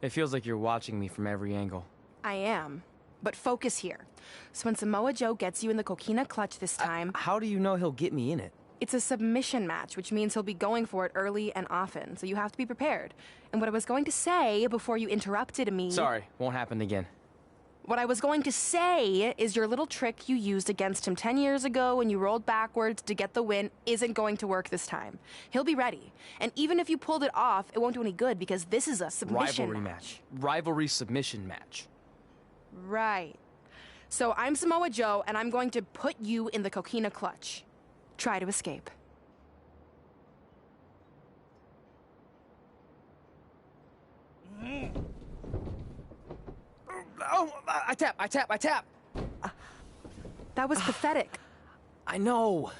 It feels like you're watching me from every angle. I am. But focus here. So when Samoa Joe gets you in the coquina clutch this time... How do you know he'll get me in it? It's a submission match, which means he'll be going for it early and often, so you have to be prepared. And what I was going to say before you interrupted me... Sorry, won't happen again. What I was going to say is your little trick you used against him 10 years ago when you rolled backwards to get the win isn't going to work this time. He'll be ready. And even if you pulled it off, it won't do any good because this is a submission Rivalry match. Rivalry submission match. Right. So I'm Samoa Joe, and I'm going to put you in the coquina clutch. Try to escape. Oh, I tap. That was pathetic. I know.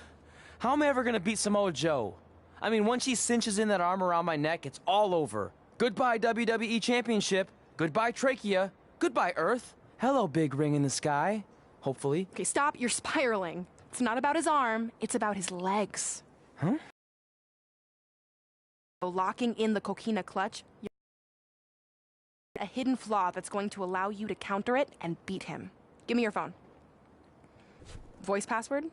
How am I ever gonna beat Samoa Joe? I mean, once she cinches in that arm around my neck, it's all over. Goodbye, WWE Championship. Goodbye, Trachea. Goodbye, Earth. Hello, big ring in the sky. Hopefully. Okay, stop. You're spiraling. It's not about his arm. It's about his legs. Huh? Locking in the coquina clutch, a hidden flaw that's going to allow you to counter it and beat him. Give me your phone. Voice password?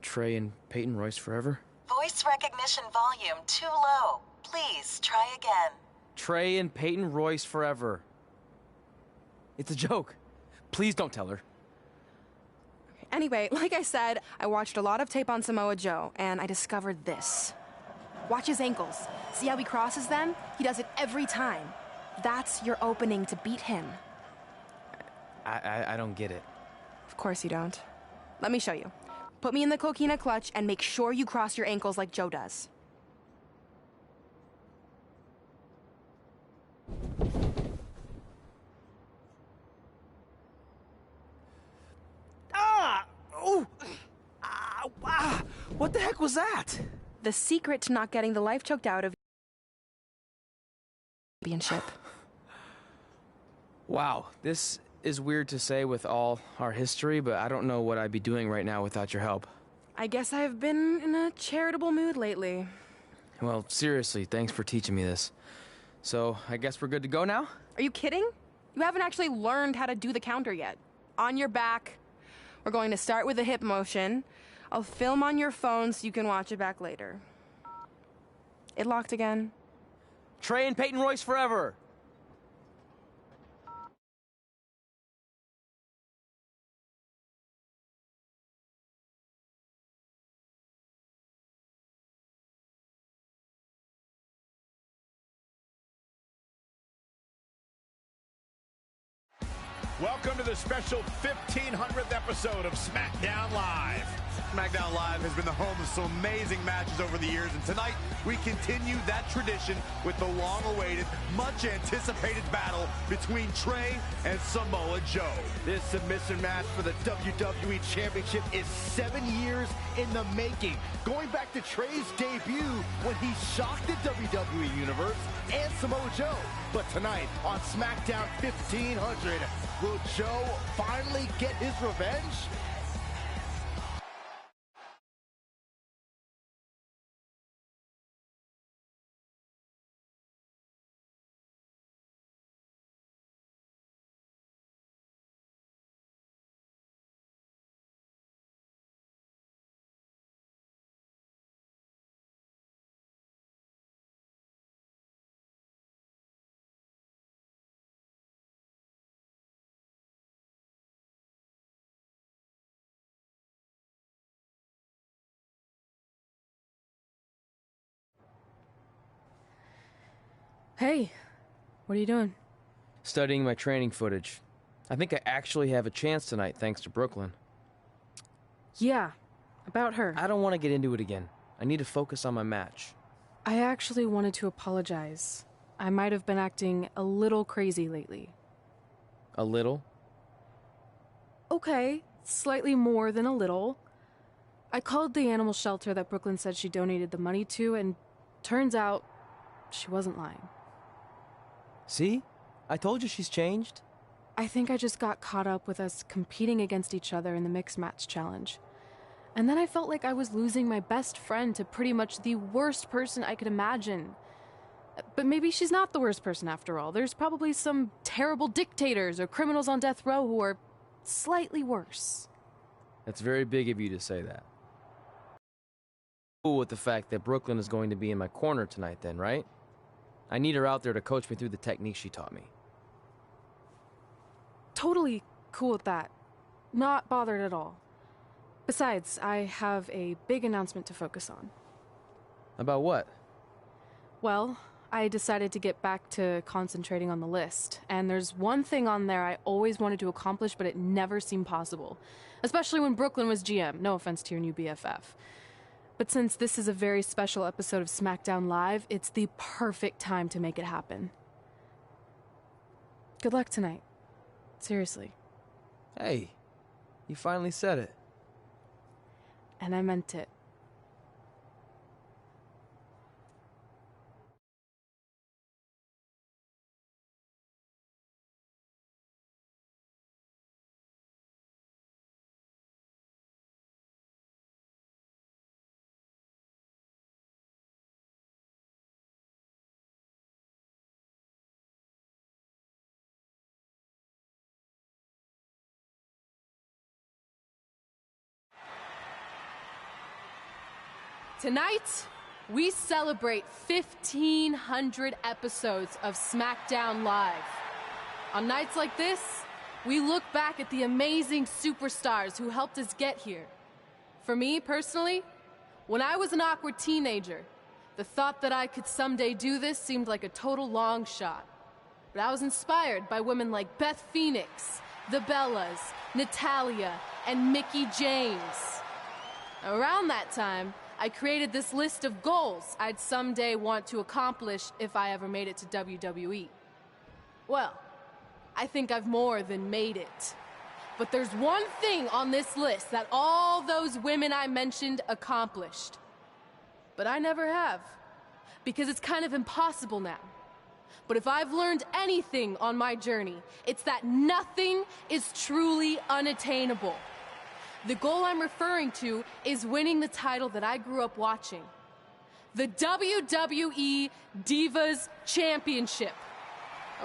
Trey and Peyton Royce forever? Voice recognition volume too low. Please try again. Trey and Peyton Royce forever. It's a joke. Please don't tell her. Anyway, like I said, I watched a lot of tape on Samoa Joe, and I discovered this. Watch his ankles. See how he crosses them? He does it every time. That's your opening to beat him. I don't get it. Of course you don't. Let me show you. Put me in the coquina clutch and make sure you cross your ankles like Joe does. What the heck was that? The secret to not getting the life choked out of championship. Wow, this is weird to say with all our history, but I don't know what I'd be doing right now without your help. I guess I've been in a charitable mood lately. Well, seriously, thanks for teaching me this. So, I guess we're good to go now? Are you kidding? You haven't actually learned how to do the counter yet. On your back. We're going to start with a hip motion. I'll film on your phone so you can watch it back later. It locked again. Trey and Peyton Royce forever! Welcome to the special 1500th episode of SmackDown Live. SmackDown Live has been the home of some amazing matches over the years, and tonight we continue that tradition with the long-awaited, much-anticipated battle between Trey and Samoa Joe. This submission match for the WWE Championship is 7 years in the making, going back to Trey's debut when he shocked the WWE Universe and Samoa Joe. But tonight on SmackDown 1500, will Joe finally get his revenge? Hey, what are you doing? Studying my training footage. I think I actually have a chance tonight thanks to Brooklyn. Yeah, about her. I don't want to get into it again. I need to focus on my match. I actually wanted to apologize. I might have been acting a little crazy lately. A little? Okay, slightly more than a little. I called the animal shelter that Brooklyn said she donated the money to, and turns out she wasn't lying. See? I told you she's changed. I think I just got caught up with us competing against each other in the mixed match challenge. And then I felt like I was losing my best friend to pretty much the worst person I could imagine. But maybe she's not the worst person after all. There's probably some terrible dictators or criminals on death row who are slightly worse. That's very big of you to say that. Cool with the fact that Brooklyn is going to be in my corner tonight then, right? I need her out there to coach me through the technique she taught me. Totally cool with that. Not bothered at all. Besides, I have a big announcement to focus on. About what? Well, I decided to get back to concentrating on the list, and there's one thing on there I always wanted to accomplish, but it never seemed possible. Especially when Brooklyn was GM. No offense to your new BFF. But since this is a very special episode of SmackDown Live, it's the perfect time to make it happen. Good luck tonight. Seriously. Hey, you finally said it. And I meant it. Tonight, we celebrate 1,500 episodes of SmackDown Live. On nights like this, we look back at the amazing superstars who helped us get here. For me, personally, when I was an awkward teenager, the thought that I could someday do this seemed like a total long shot. But I was inspired by women like Beth Phoenix, the Bellas, Natalia, and Mickie James. Around that time, I created this list of goals I'd someday want to accomplish if I ever made it to WWE. Well, I think I've more than made it. But there's one thing on this list that all those women I mentioned accomplished. But I never have, because it's kind of impossible now. But if I've learned anything on my journey, it's that nothing is truly unattainable. The goal I'm referring to is winning the title that I grew up watching. The WWE Divas Championship.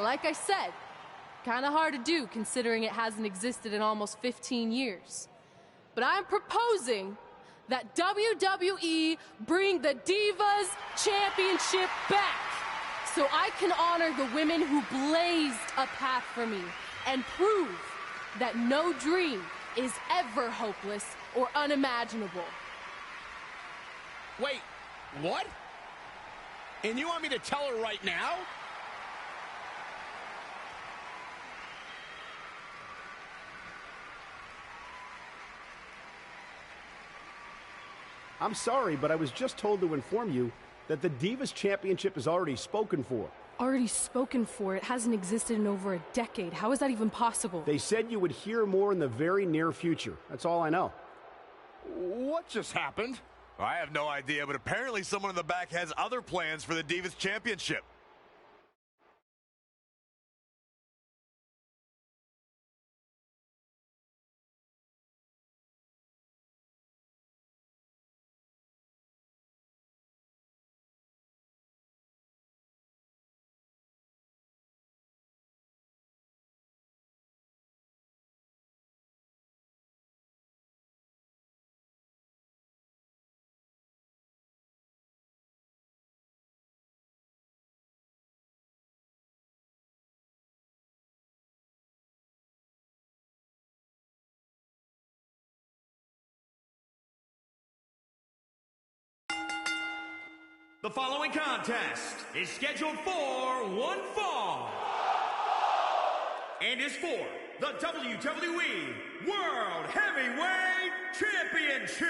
Like I said, kind of hard to do considering it hasn't existed in almost 15 years. But I'm proposing that WWE bring the Divas Championship back so I can honor the women who blazed a path for me and prove that no dream is ever hopeless or unimaginable. Wait, what? And you want me to tell her right now? I'm sorry, but I was just told to inform you that the Divas Championship is already spoken for. Already spoken for? It hasn't existed in over a decade. How is that even possible? They said you would hear more in the very near future. That's all I know. What just happened? I have no idea, but apparently someone in the back has other plans for the Divas Championship. The following contest is scheduled for one fall and is for the WWE World Heavyweight Championship.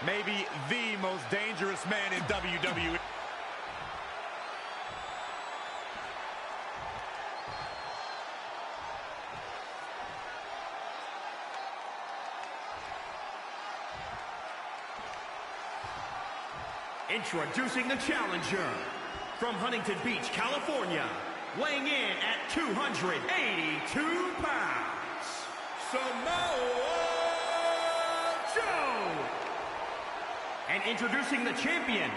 Maybe the most dangerous man in WWE. Introducing the challenger from Huntington Beach, California, weighing in at 282 pounds, Samoa Joe. And introducing the champion.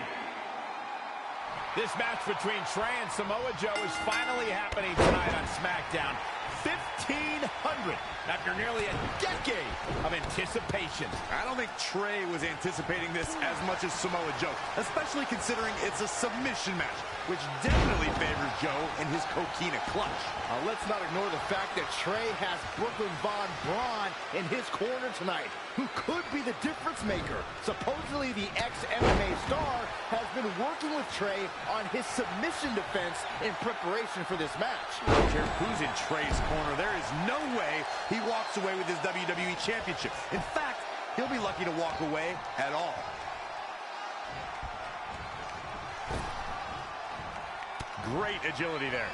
This match between Trey and Samoa Joe is finally happening tonight on SmackDown. 1,500 after nearly a decade of anticipation. I don't think Trey was anticipating this as much as Samoa Joe, especially considering it's a submission match, which definitely favors Joe and his coquina clutch. Let's not ignore the fact that Trey has Brooklyn Von Braun in his corner tonight, who could be the difference maker. Supposedly the ex-MMA star has been working with Trey on his submission defense in preparation for this match. I don't care who's in Trey's corner. There is no way he walks away with his WWE Championship. In fact, he'll be lucky to walk away at all. Great agility there.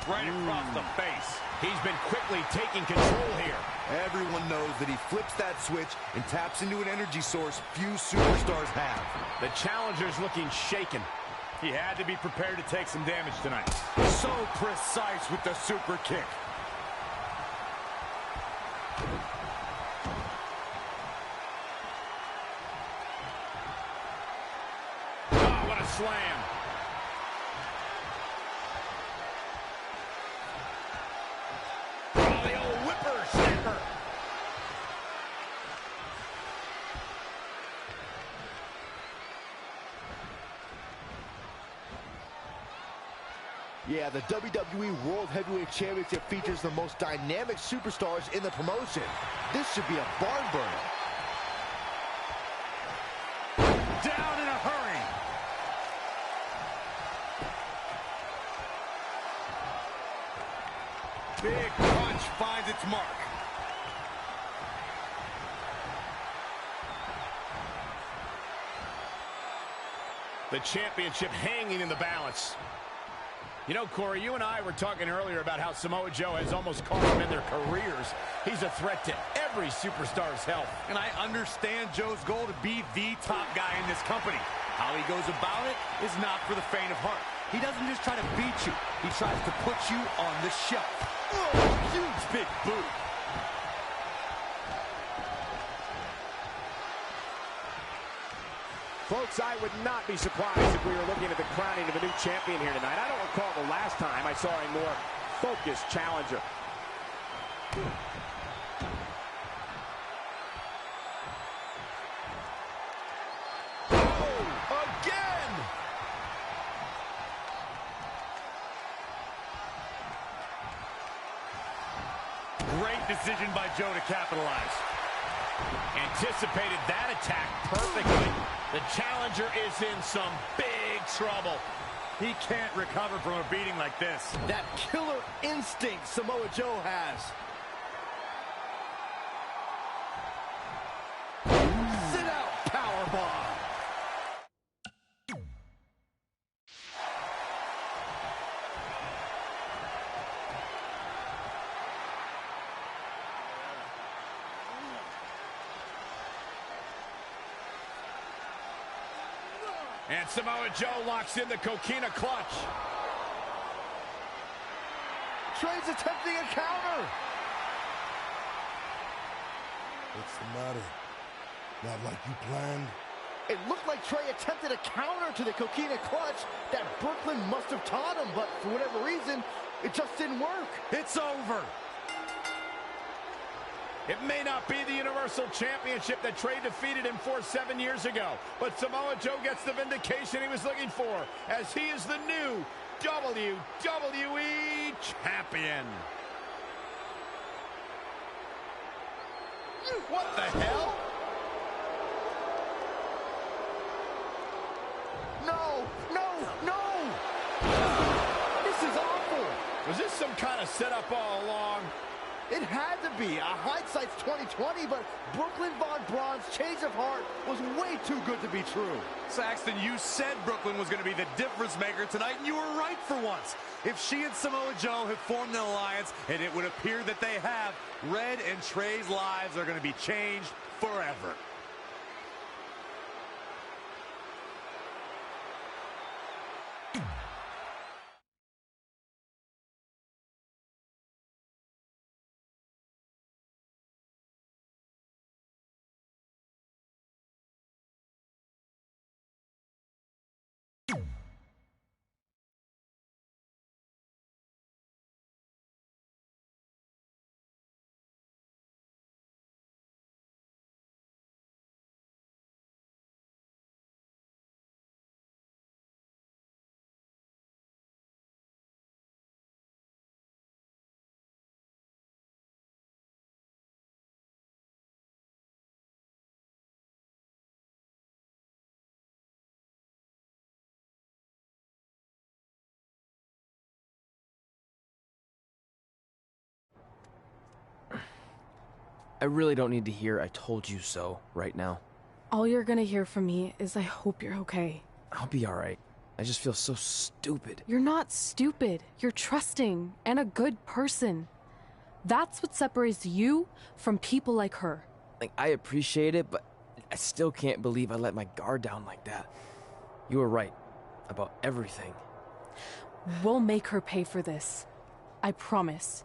Right across the face. He's been quickly taking control here. Everyone knows that he flips that switch and taps into an energy source few superstars have. The challenger's looking shaken. He had to be prepared to take some damage tonight. So precise with the super kick. Oh, what a slam. Oh, the old whippersnapper. Yeah, the WWE World Heavyweight Championship features the most dynamic superstars in the promotion. This should be a barn burner. Down in a hurry. Big punch finds its mark. The championship hanging in the balance. You know, Corey, you and I were talking earlier about how Samoa Joe has almost cost them in their careers. He's a threat to every superstar's health. And I understand Joe's goal to be the top guy in this company. How he goes about it is not for the faint of heart. He doesn't just try to beat you. He tries to put you on the shelf. Oh, huge big boot. Folks, I would not be surprised if we were looking at the crowning of a new champion here tonight. I don't recall the last time I saw a more focused challenger. Oh, again! Great decision by Joe to capitalize. Anticipated that attack perfectly. The challenger is in some big trouble. He can't recover from a beating like this. That killer instinct Samoa Joe has. Sit out, powerbomb. And Samoa Joe locks in the coquina clutch. Trey's attempting a counter. What's the matter? Not like you planned? It looked like Trey attempted a counter to the coquina clutch that Brooklyn must have taught him, but for whatever reason, It just didn't work. It's over. It may not be the Universal Championship that Trey defeated him for 7 years ago, but Samoa Joe gets the vindication he was looking for, as he is the new WWE Champion. What the hell? No, no, no! This is awful! Was this some kind of setup all along? It had to be. Hindsight's 20/20, but Brooklyn Von Braun's change of heart was way too good to be true. Saxton, you said Brooklyn was going to be the difference maker tonight, and you were right for once. If she and Samoa Joe have formed an alliance, and it would appear that they have, Red and Trey's lives are going to be changed forever. I really don't need to hear "I told you so" right now. All you're gonna hear from me is I hope you're okay. I'll be alright. I just feel so stupid. You're not stupid. You're trusting and a good person. That's what separates you from people like her. Like, I appreciate it, but I still can't believe I let my guard down like that. You were right about everything. We'll make her pay for this. I promise.